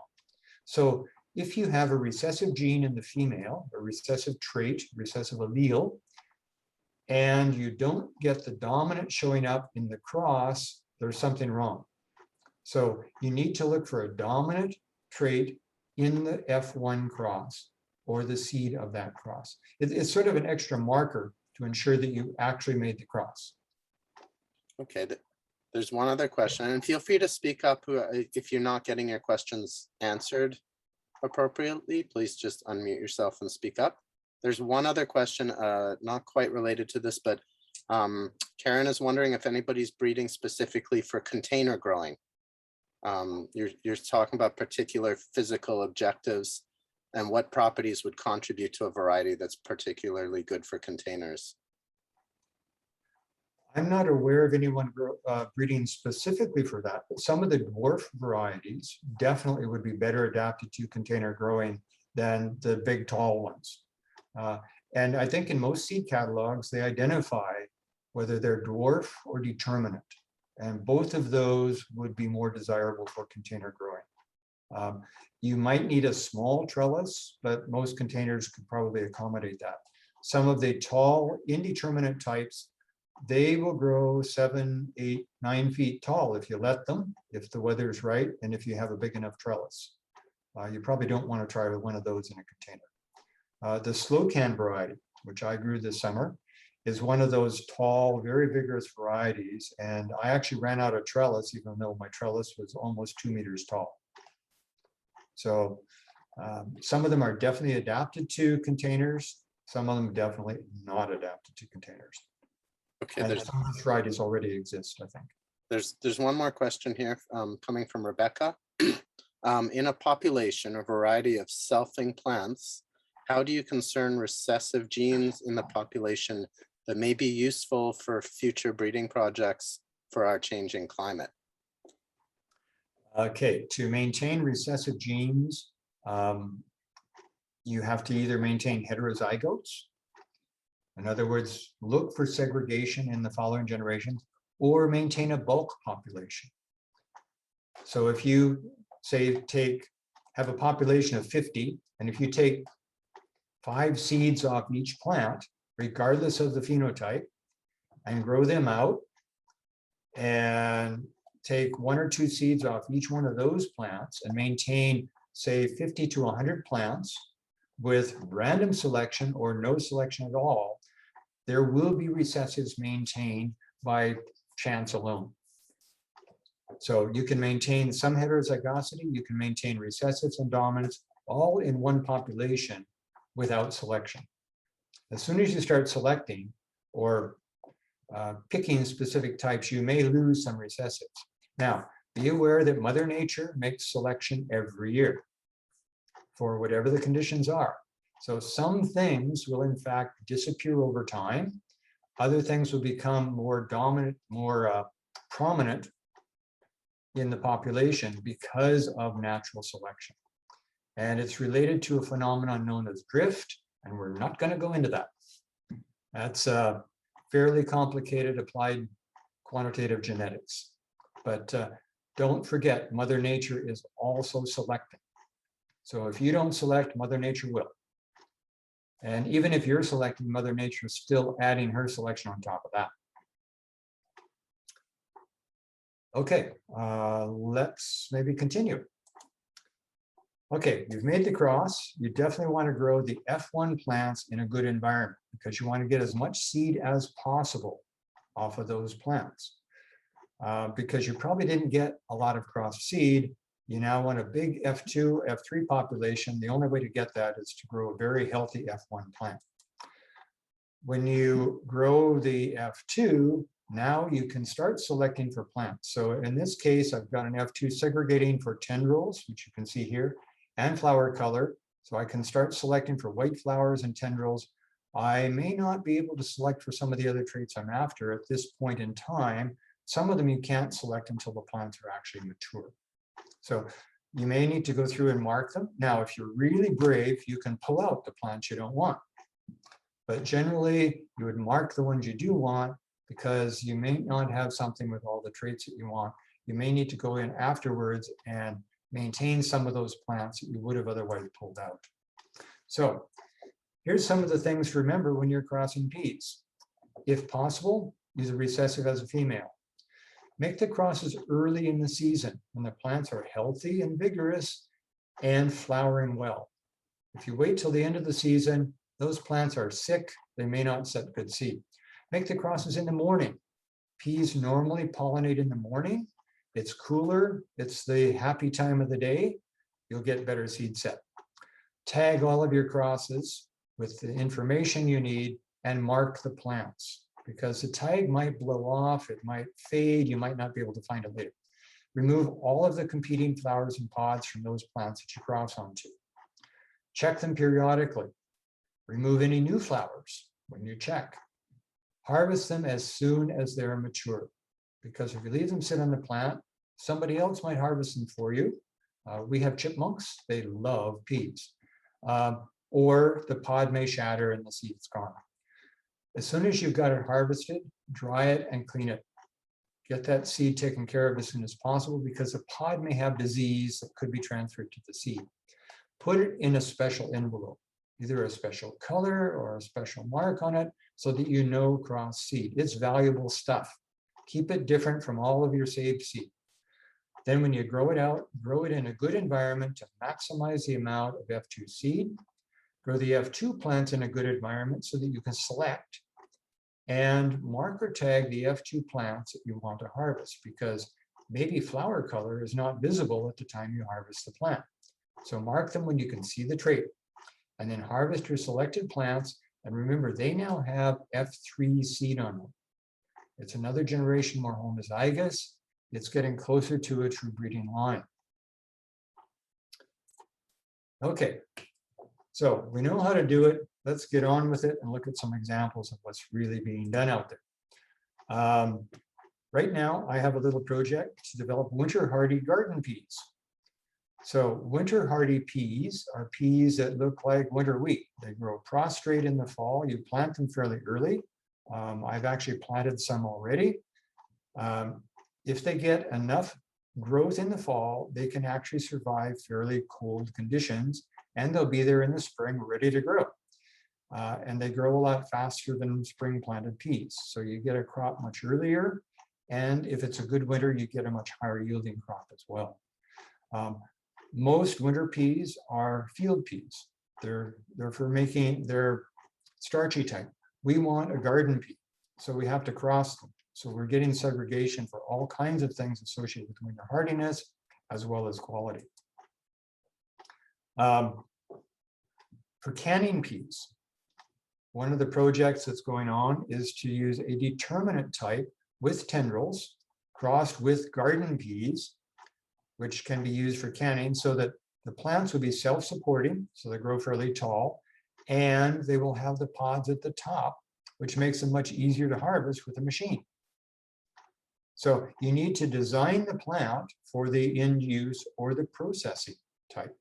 So if you have a recessive gene in the female, a recessive trait, recessive allele, and you don't get the dominant showing up in the cross, there's something wrong. So you need to look for a dominant trait in the F1 cross or the seed of that cross. It's sort of an extra marker to ensure that you actually made the cross. Okay, there's one other question, and feel free to speak up if you're not getting your questions answered appropriately. Please just unmute yourself and speak up. There's one other question, not quite related to this, but Karen is wondering if anybody's breeding specifically for container growing. You're talking about particular physical objectives and what properties would contribute to a variety that's particularly good for containers. I'm not aware of anyone breeding specifically for that, but some of the dwarf varieties definitely would be better adapted to container growing than the big tall ones. And I think in most seed catalogs, they identify whether they're dwarf or determinate. And both of those would be more desirable for container growing. You might need a small trellis, but most containers could probably accommodate that. some of the tall, indeterminate types, they will grow 7, 8, 9 feet tall if you let them, if the weather's right, and if you have a big enough trellis. You probably don't want to try with one of those in a container. The slow can variety, which I grew this summer, is one of those tall, very vigorous varieties. And I actually ran out of trellis, even though my trellis was almost 2 meters tall. So some of them are definitely adapted to containers. Some of them definitely not adapted to containers. Okay, And some of those varieties already exist, I think. there's one more question here coming from Rebecca. In a population or variety of selfing plants, how do you concern recessive genes in the population that may be useful for future breeding projects for our changing climate? Okay, to maintain recessive genes, you have to either maintain heterozygotes. In other words, look for segregation in the following generations, or maintain a bulk population. So if you say have a population of 50, and if you take 5 seeds off each plant, regardless of the phenotype, and grow them out, and take 1 or 2 seeds off each one of those plants, and maintain, say, 50 to 100 plants with random selection or no selection at all, there will be recessives maintained by chance alone. So you can maintain some heterozygosity, you can maintain recessives and dominants all in one population without selection. As soon as you start selecting or picking specific types, you may lose some recessives. Now, be aware that Mother Nature makes selection every year for whatever the conditions are. So some things will in fact disappear over time. Other things will become more dominant, more prominent in the population because of natural selection. And it's related to a phenomenon known as drift, and we're not going to go into that. That's fairly complicated applied quantitative genetics. But don't forget, Mother Nature is also selecting. So if you don't select, Mother Nature will. And even if you're selecting, Mother Nature is still adding her selection on top of that. Okay, let's maybe continue. Okay, you've made the cross. You definitely want to grow the F1 plants in a good environment because you want to get as much seed as possible off of those plants. Because you probably didn't get a lot of cross seed, you now want a big F2, F3 population. The only way to get that is to grow a very healthy F1 plant. When you grow the F2, now you can start selecting for plants. So in this case, I've got an F2 segregating for tendrils, which you can see here, and flower color. So I can start selecting for white flowers and tendrils. I may not be able to select for some of the other traits I'm after at this point in time. Some of them you can't select until the plants are actually mature. So you may need to go through and mark them. Now, if you're really brave, you can pull out the plants you don't want. But generally, you would mark the ones you do want because you may not have something with all the traits that you want. You may need to go in afterwards and maintain some of those plants that you would have otherwise pulled out. So here's some of the things to remember when you're crossing peas. If possible, use a recessive as a female. Make the crosses early in the season when the plants are healthy and vigorous and flowering well. If you wait till the end of the season, those plants are sick, they may not set good seed. Make the crosses in the morning. Peas normally pollinate in the morning. It's cooler, it's the happy time of the day. You'll get better seed set. Tag all of your crosses with the information you need and mark the plants because the tag might blow off, it might fade, you might not be able to find it later. Remove all of the competing flowers and pods from those plants that you cross onto. Check them periodically. Remove any new flowers when you check. Harvest them as soon as they're mature, because if you leave them sit on the plant, somebody else might harvest them for you. We have chipmunks, they love peas. Or the pod may shatter and the seed's gone. As soon as you've got it harvested, dry it and clean it. Get that seed taken care of as soon as possible because the pod may have disease that could be transferred to the seed. Put it in a special envelope. either a special color or a special mark on it so that you know cross seed. It's valuable stuff. Keep it different from all of your saved seed. Then when you grow it out, grow it in a good environment to maximize the amount of F2 seed. Grow the F2 plants in a good environment so that you can select and mark or tag the F2 plants that you want to harvest, because maybe flower color is not visible at the time you harvest the plant. So mark them when you can see the trait, and then harvest your selected plants. And remember, they now have F3 seed on them. It's another generation more homozygous. It's getting closer to a true breeding line. Okay, so we know how to do it. Let's get on with it and look at some examples of what's really being done out there. Right now, I have a little project to develop winter hardy garden peas. So winter hardy peas are peas that look like winter wheat. They grow prostrate in the fall. You plant them fairly early. I've actually planted some already. If they get enough growth in the fall, they can actually survive fairly cold conditions, and they'll be there in the spring ready to grow. And they grow a lot faster than spring planted peas. So you get a crop much earlier. And if it's a good winter, you get a much higher yielding crop as well. Most winter peas are field peas. They're starchy type. We want a garden pea, so we have to cross them. So we're getting segregation for all kinds of things associated with winter hardiness as well as quality. For canning peas, one of the projects that's going on is to use a determinate type with tendrils crossed with garden peas, which can be used for canning, so that the plants will be self-supporting, so they grow fairly tall, and they will have the pods at the top, which makes them much easier to harvest with a machine. So you need to design the plant for the end use or the processing type.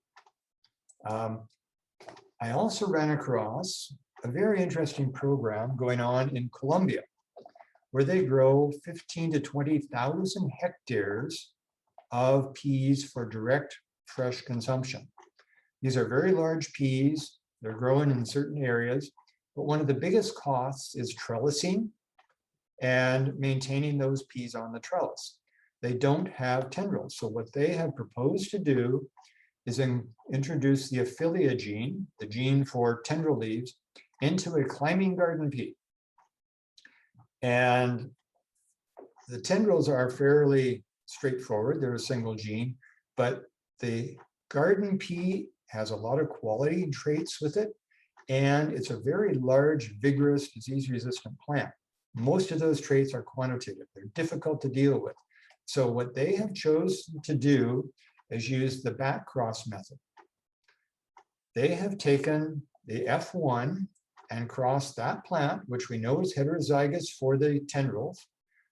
I also ran across a very interesting program going on in Colombia, where they grow 15 to 20,000 hectares of peas for direct fresh consumption. These are very large peas. They're growing in certain areas, but one of the biggest costs is trellising and maintaining those peas on the trellis. They don't have tendrils. So what they have proposed to do is introduce the Aphilia gene, the gene for tendril leaves, into a climbing garden pea. And the tendrils are fairly straightforward. They're a single gene, but the garden pea has a lot of quality traits with it, and it's a very large, vigorous, disease-resistant plant. Most of those traits are quantitative. They're difficult to deal with. So what they have chosen to do is use the back cross method. They have taken the F1 and crossed that plant, which we know is heterozygous for the tendrils,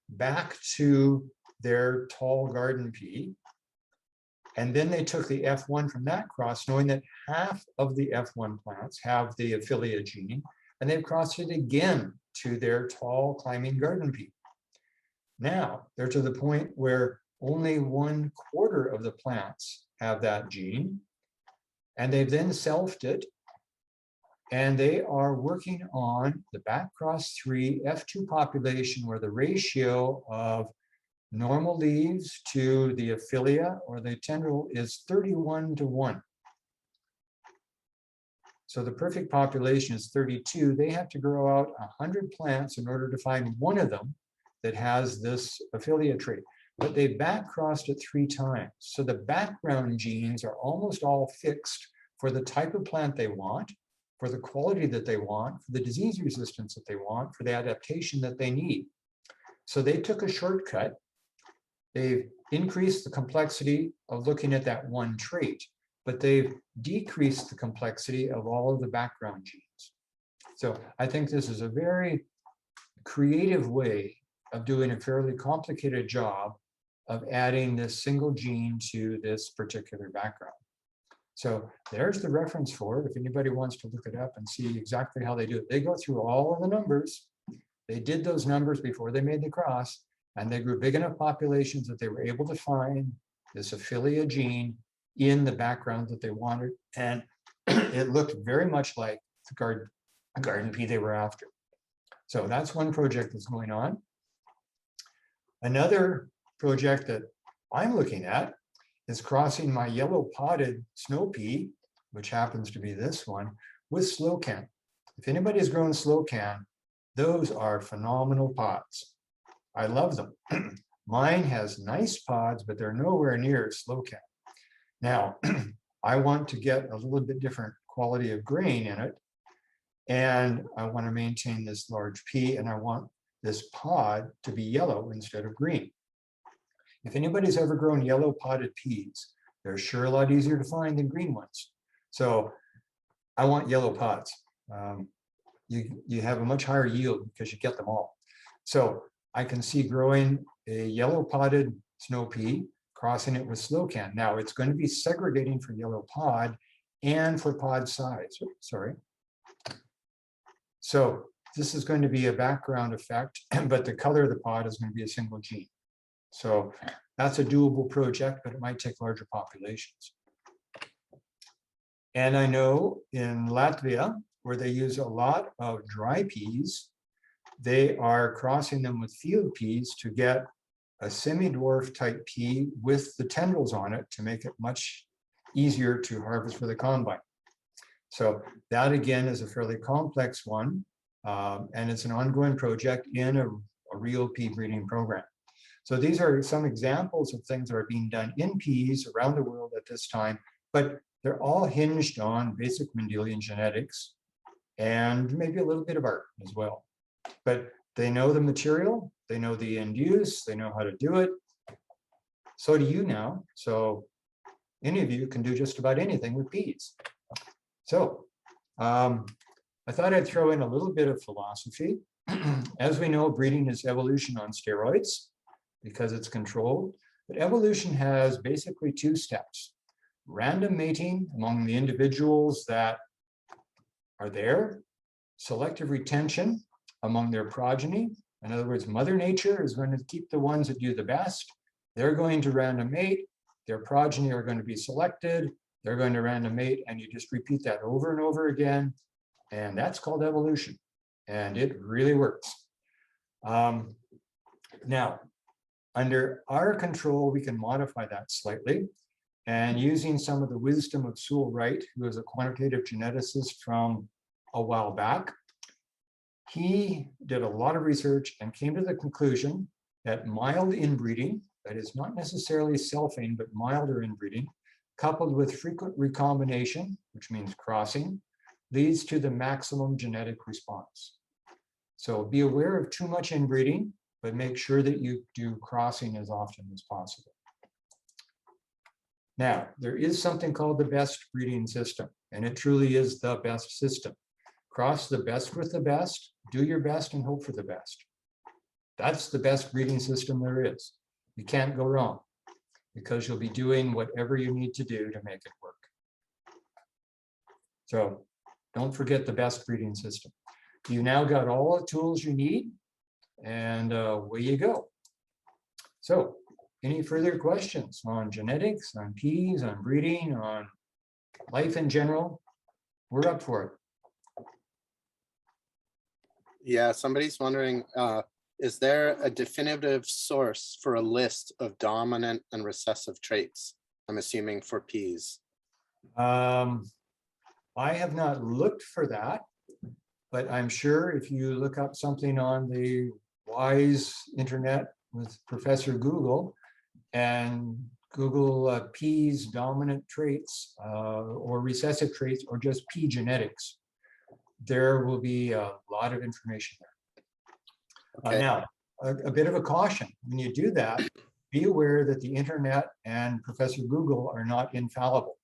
back to their tall garden pea. And then they took the F1 from that cross, knowing that half of the F1 plants have the Aphilia gene, and they've crossed it again to their tall climbing garden pea. Now they're to the point where only 1/4 of the plants have that gene, and they've then selfed it, and they are working on the back cross 3 F2 population, where the ratio of normal leaves to the Aphilia or the tendril is 31:1. So the perfect population is 32. They have to grow out 100 plants in order to find one of them that has this Aphilia trait. But they back crossed it 3 times. So the background genes are almost all fixed for the type of plant they want, for the quality that they want, for the disease resistance that they want, for the adaptation that they need. So they took a shortcut. They've increased the complexity of looking at that one trait, but they've decreased the complexity of all of the background genes. So I think this is a very creative way of doing a fairly complicated job of adding this single gene to this particular background. So there's the reference for it. If anybody wants to look it up and see exactly how they do it, they go through all of the numbers. They did those numbers before they made the cross, and they grew big enough populations that they were able to find this Aphilia gene in the background that they wanted. And it looked very much like the garden pea they were after. So that's one project that's going on. Another project that I'm looking at is crossing my yellow potted snow pea, which happens to be this one, with slowcan. If anybody's grown slowcan, those are phenomenal pods. I love them. Mine has nice pods, but they're nowhere near slowcan. Now, I want to get a little bit different quality of grain in it, and I want to maintain this large pea, and I want this pod to be yellow instead of green. If anybody's ever grown yellow potted peas, they're sure a lot easier to find than green ones. So I want yellow pods. You have a much higher yield because you get them all. So I can see growing a yellow potted snow pea, crossing it with slowcan. Now it's going to be segregating for yellow pod and for pod size. Sorry. So this is going to be a background effect, but the color of the pod is going to be a single gene. So that's a doable project, but it might take larger populations. And I know in Latvia, where they use a lot of dry peas, they are crossing them with field peas to get a semi-dwarf type pea with the tendrils on it to make it much easier to harvest for the combine. So that again is a fairly complex one, and it's an ongoing project in a real pea breeding program. So these are some examples of things that are being done in peas around the world at this time, but they're all hinged on basic Mendelian genetics and maybe a little bit of art as well. But they know the material, they know the end use, they know how to do it. So do you now. So any of you can do just about anything with peas. So I thought I'd throw in a little bit of philosophy. As we know, breeding is evolution on steroids because it's controlled. But evolution has basically two steps: random mating among the individuals that are there, selective retention among their progeny. In other words, Mother Nature is going to keep the ones that do the best. They're going to random mate. Their progeny are going to be selected. They're going to random mate, and you just repeat that over and over again. And that's called evolution. And it really works. Now, under our control, we can modify that slightly. And using some of the wisdom of Sewell Wright, who is a quantitative geneticist from a while back, he did a lot of research and came to the conclusion that mild inbreeding, that is not necessarily selfing, but milder inbreeding, coupled with frequent recombination, which means crossing, leads to the maximum genetic response. So be aware of too much inbreeding, but make sure that you do crossing as often as possible. Now, there is something called the best breeding system, and it truly is the best system. Cross the best with the best, do your best and hope for the best. That's the best breeding system there is. You can't go wrong because you'll be doing whatever you need to do to make it work. So don't forget the best breeding system. You now got all the tools you need, and away you go. So any further questions on genetics, on peas, on breeding, on life in general? We're up for it. Yeah, somebody's wondering, is there a definitive source for a list of dominant and recessive traits? I'm assuming for peas. I have not looked for that, but I'm sure if you look up something on the wise internet with Professor Google and Google peas dominant traits or recessive traits or just pea genetics, there will be a lot of information there. Okay. Now, a bit of a caution, when you do that, be aware that the internet and Professor Google are not infallible.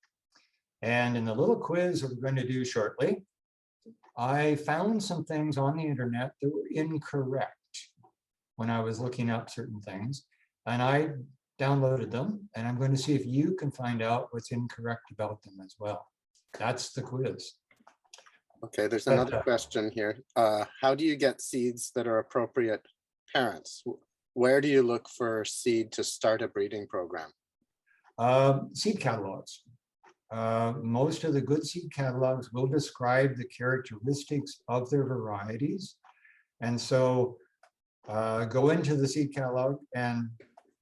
And in the little quiz that we're going to do shortly, I found some things on the internet that were incorrect when I was looking up certain things, and I downloaded them, and I'm going to see if you can find out what's incorrect about them as well. That's the quiz. Okay, there's another question here. How do you get seeds that are appropriate parents? Where do you look for seed to start a breeding program? Seed catalogs. Most of the good seed catalogs will describe the characteristics of their varieties. And so go into the seed catalog, and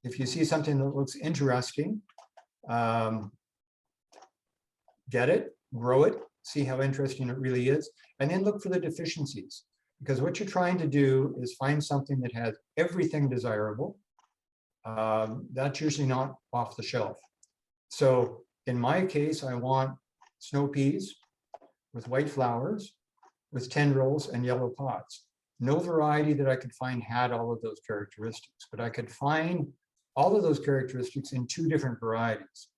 if you see something that looks interesting, get it, grow it, see how interesting it really is, and then look for the deficiencies. Because what you're trying to do is find something that has everything desirable. That's usually not off the shelf. So in my case, I want snow peas with white flowers, with tendrils and yellow pods. No variety that I could find had all of those characteristics, but I could find all of those characteristics in 2 different varieties.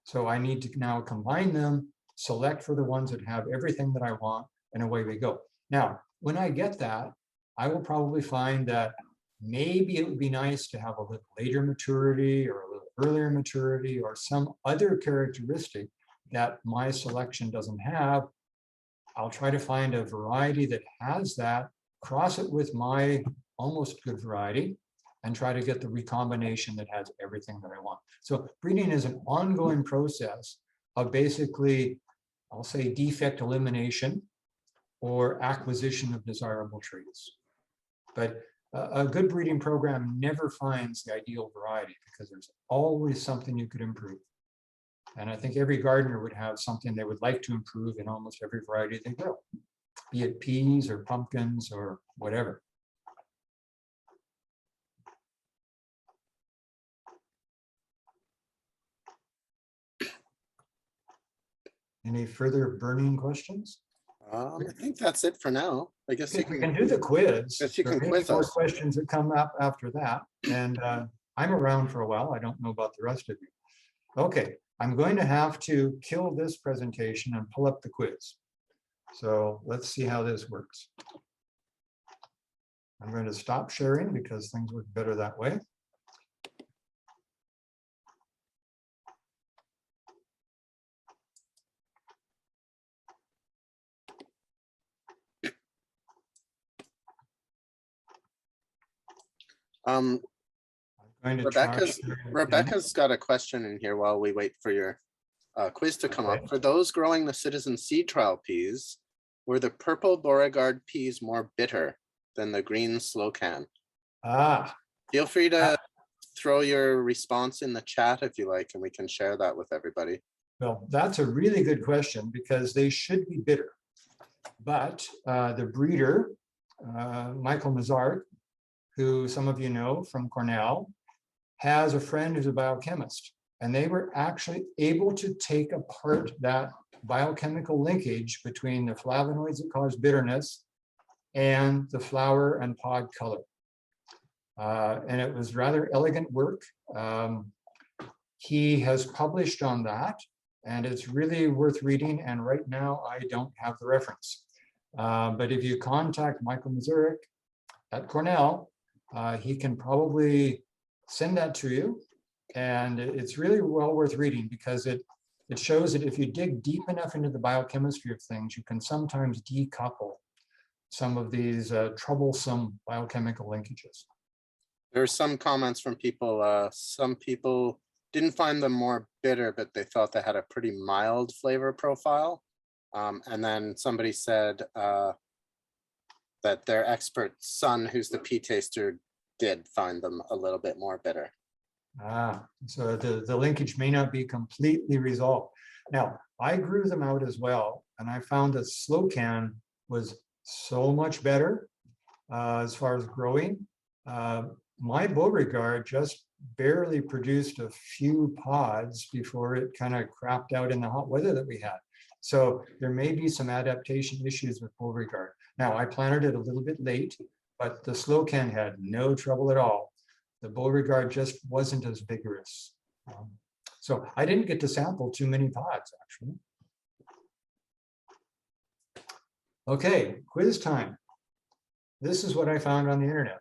So I need to now combine them, select for the ones that have everything that I want, and away we go. Now, when I get that, I will probably find that maybe it would be nice to have a little later maturity or a little earlier maturity or some other characteristic that my selection doesn't have. I'll try to find a variety that has that, cross it with my almost good variety, and try to get the recombination that has everything that I want. So breeding is an ongoing process of basically, I'll say, defect elimination or acquisition of desirable traits. But a good breeding program never finds the ideal variety because there's always something you could improve. And I think every gardener would have something they would like to improve in almost every variety they grow, be it peas or pumpkins or whatever. Any further burning questions? I think that's it for now. I guess you We can. can do the quiz. Yes, you There can may be quiz more us. questions that come up after that. And I'm around for a while. I don't know about the rest of you. Okay, I'm going to have to kill this presentation and pull up the quiz. So let's see how this works. I'm going to stop sharing because things work better that way. Um, I'm going to try Rebecca's sharing again. Rebecca's got a question in here while we wait for your quiz to come Okay. up. For those growing the citizen seed trial peas, were the purple Beauregard peas more bitter than the green Slocan? Ah, Feel free to throw your response in the chat if you like, and we can share that with everybody. well, that's a really good question because they should be bitter. But the breeder, Michael Mazart, who some of you know from Cornell, has a friend who's a biochemist. And they were actually able to take apart that biochemical linkage between the flavonoids that cause bitterness and the flower and pod color. And it was rather elegant work. He has published on that, and it's really worth reading. And right now, I don't have the reference. But if you contact Michael Mazurek at Cornell, he can probably send that to you. And it's really well worth reading because it shows that if you dig deep enough into the biochemistry of things, you can sometimes decouple some of these troublesome biochemical linkages. There are some comments from people. Some people didn't find them more bitter, but they thought they had a pretty mild flavor profile. And then somebody said that their expert son, who's the pea taster, did find them a little bit more bitter. So the linkage may not be completely resolved. Now, I grew them out as well, and I found that Slocan was so much better as far as growing. My Beauregard just barely produced a few pods before it kind of crapped out in the hot weather that we had. So there may be some adaptation issues with Beauregard. Now, I planted it a little bit late, but the Slocan had no trouble at all. The Beauregard just wasn't as vigorous. So I didn't get to sample too many pods, actually. Okay, quiz time. This is what I found on the internet.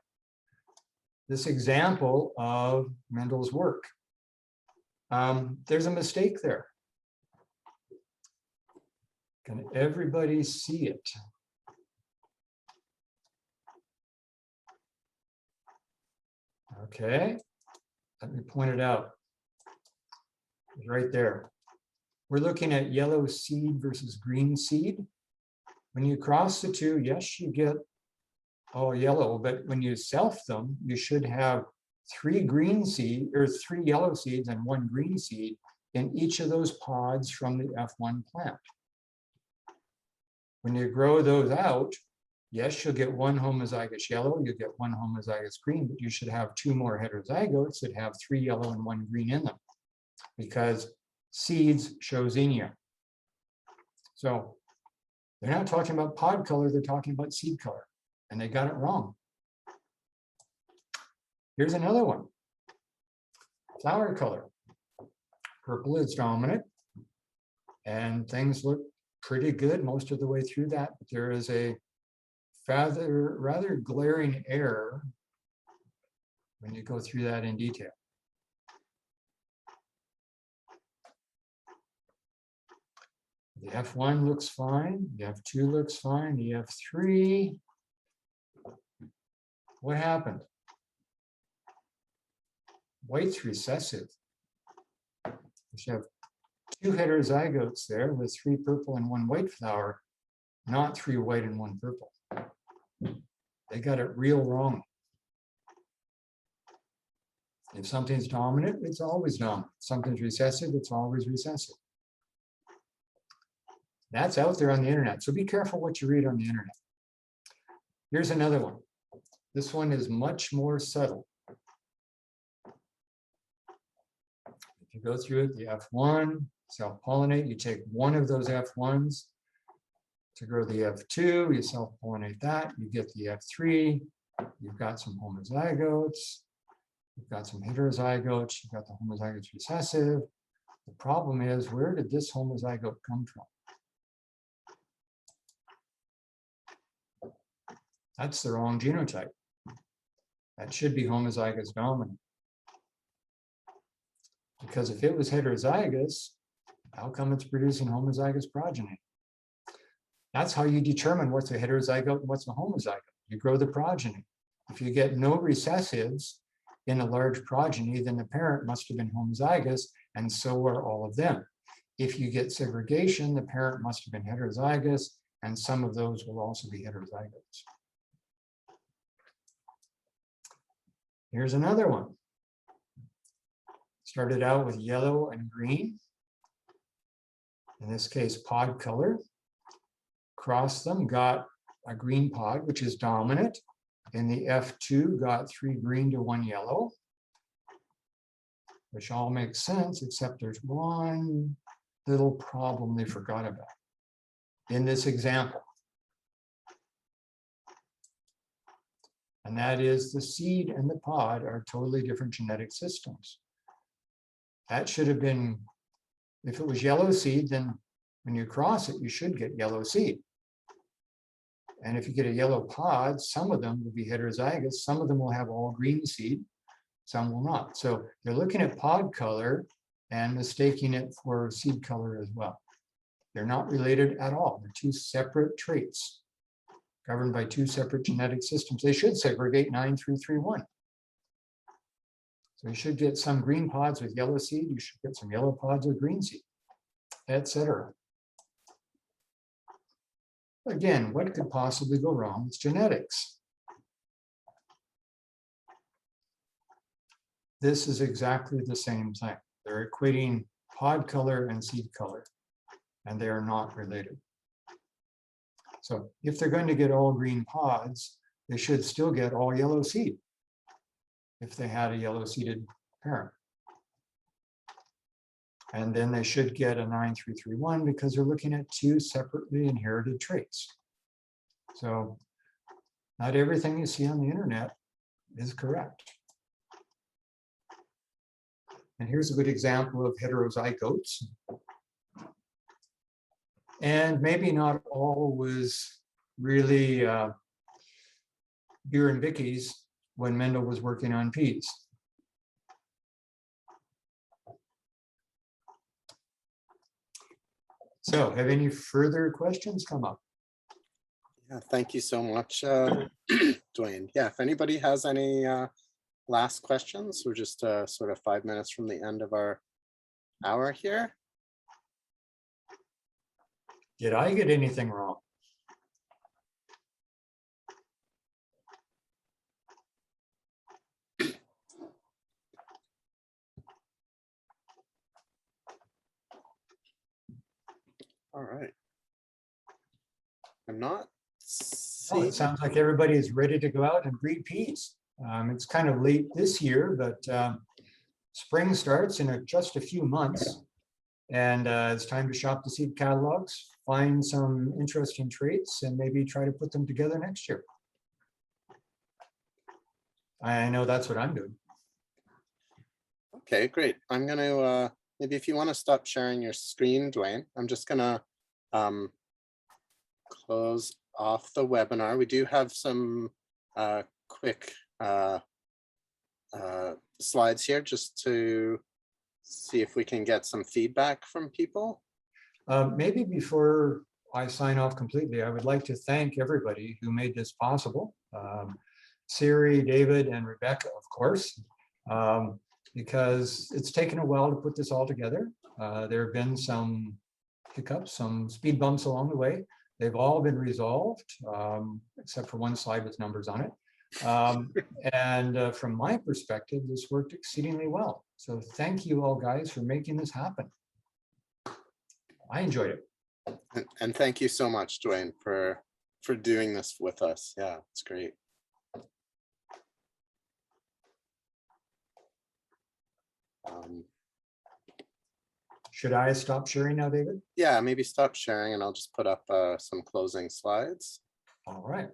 This example of Mendel's work. There's a mistake there. Can everybody see it? Okay, let me point it out. It's right there. we're looking at yellow seed versus green seed. When you cross the two, yes, you get all yellow, but when you self them, you should have 3 green seed or 3 yellow seeds and 1 green seed in each of those pods from the F1 plant. When you grow those out, yes, you'll get 1 homozygous yellow, you get 1 homozygous green, but you should have 2 more heterozygotes that have 3 yellow and 1 green in them, because seeds show xenia. So they're not talking about pod color, they're talking about seed color, and they got it wrong. Here's another one. Flower color. Purple is dominant, and things look pretty good most of the way through that, but there is a rather glaring error when you go through that in detail. The F1 looks fine, the F2 looks fine, the F3. What happened? White's recessive. You have 2 heterozygotes there with 3 purple and 1 white flower, not 3 white and 1 purple. They got it real wrong. If something's dominant, it's always dominant. If something's recessive, it's always recessive. That's out there on the internet, so be careful what you read on the internet. Here's another one. This one is much more subtle. If you go through it, the F1, self-pollinate, you take one of those F1s to grow the F2, you self-pollinate that, you get the F3, you've got some homozygotes, you've got some heterozygotes, you've got the homozygous recessive. The problem is, where did this homozygote come from? That's the wrong genotype. That should be homozygous dominant. Because if it was heterozygous, how come it's producing homozygous progeny? That's how you determine what's a heterozygote and what's a homozygote. You grow the progeny. If you get no recessives in a large progeny, then the parent must have been homozygous, and so are all of them. If you get segregation, the parent must have been heterozygous, and some of those will also be heterozygotes. Here's another one. Started out with yellow and green. In this case, pod color. Crossed them, got a green pod, which is dominant. In the F2, got 3 green to 1 yellow, which all makes sense, except there's one little problem they forgot about in this example. And that is the seed and the pod are totally different genetic systems. That should have been, if it was yellow seed, then when you cross it, you should get yellow seed. And if you get a yellow pod, some of them will be heterozygous, some of them will have all green seed, some will not. So they're looking at pod color and mistaking it for seed color as well. They're not related at all. They're 2 separate traits governed by 2 separate genetic systems. They should segregate 9-3-3-1. So you should get some green pods with yellow seed, you should get some yellow pods with green seed, etc. Again, what could possibly go wrong with genetics? This is exactly the same thing. They're equating pod color and seed color, and they are not related. So if they're going to get all green pods, they should still get all yellow seed if they had a yellow seeded parent. And then they should get a 9-3-3-1 because they're looking at 2 separately inherited traits. So not everything you see on the internet is correct. And here's a good example of heterozygotes. And maybe not all was really beer and Vickies when Mendel was working on peas. So have any further questions come up? Yeah, thank you so much, Dwayne. Yeah, if anybody has any last questions, we're just sort of 5 minutes from the end of our hour here. Did I get anything wrong? All right. I'm not Well, seeing. it sounds like everybody is ready to go out and breed peas. It's kind of late this year, but spring starts in just a few months. And it's time to shop the seed catalogs, find some interesting traits, and maybe try to put them together next year. I know that's what I'm doing. Okay, great. I'm going to, maybe if you want to stop sharing your screen, Dwayne, I'm just going to close off the webinar. We do have some quick slides here just to see if we can get some feedback from people. Maybe before I sign off completely, I would like to thank everybody who made this possible. Siri, David, and Rebecca, of course, because it's taken a while to put this all together. There have been some hiccups, some speed bumps along the way. They've all been resolved, except for one slide with numbers on it. And from my perspective, this worked exceedingly well. So thank you all guys for making this happen. I enjoyed it. And thank you so much, Dwayne, for doing this with us. Yeah, it's great. Should I stop sharing now, David? Yeah, maybe stop sharing and I'll just put up some closing slides. All right.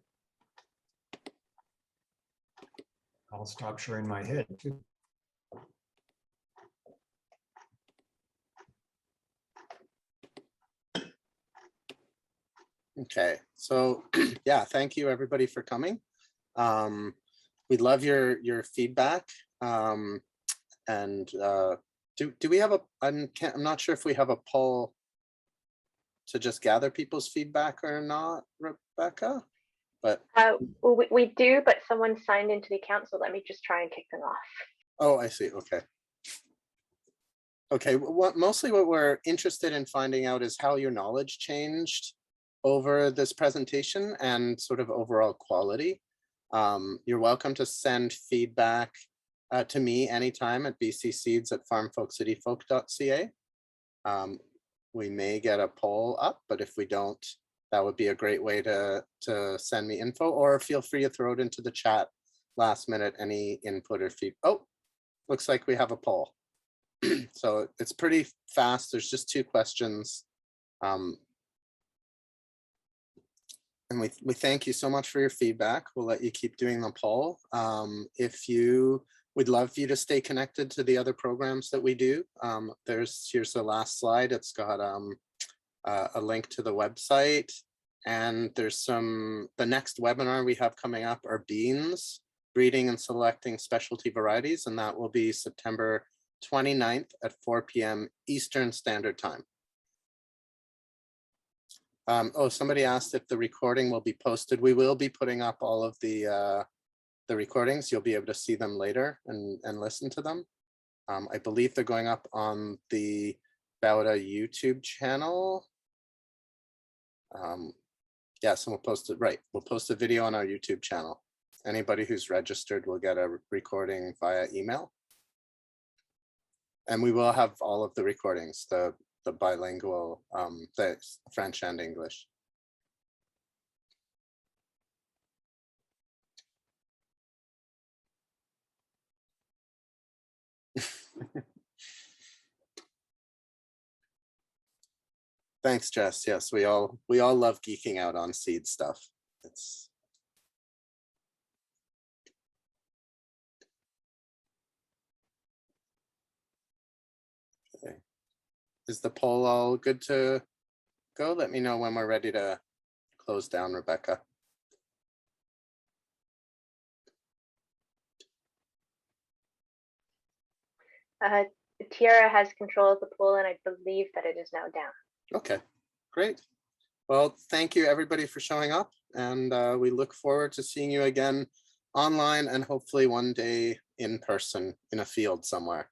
I'll stop sharing my head too. Okay, so yeah, thank you everybody for coming. We'd love your feedback. And do we have a, I'm not sure if we have a poll to just gather people's feedback or not, Rebecca, but. Well, we do, but someone signed into the account, so let me just try and kick them off. Oh, I see, okay. Okay, mostly what we're interested in finding out is how your knowledge changed over this presentation and sort of overall quality. You're welcome to send feedback to me anytime at bcseeds@farmfolkcityfolk.ca. We may get a poll up, but if we don't, that would be a great way to send me info, or feel free to throw it into the chat last minute, any input or feedback. Oh, looks like we have a poll. So it's pretty fast. There's just 2 questions. And we thank you so much for your feedback. We'll let you keep doing the poll. We'd love for you to stay connected to the other programs that we do. Here's the last slide. It's got a link to the website. And there's the next webinar we have coming up are beans, breeding and selecting specialty varieties. And that will be September 29th at 4 p.m. Eastern Standard Time. Oh, somebody asked if the recording will be posted. We will be putting up all of the recordings. You'll be able to see them later and listen to them. I believe they're going up on the Bauta YouTube channel. Yeah, so we'll post it, right. We'll post a video on our YouTube channel. Anybody who's registered will get a recording via email. And we will have all of the recordings, the bilingual, the French and English. Thanks, Jess. Yes, we all love geeking out on seed stuff. It's okay. Is the poll all good to go? Let me know when we're ready to close down, Rebecca. Tiara has control of the poll, and I believe that it is now down. Okay, great. Well, thank you everybody for showing up, and we look forward to seeing you again online and hopefully one day in person in a field somewhere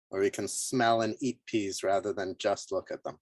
where we can smell and eat peas rather than just look at them.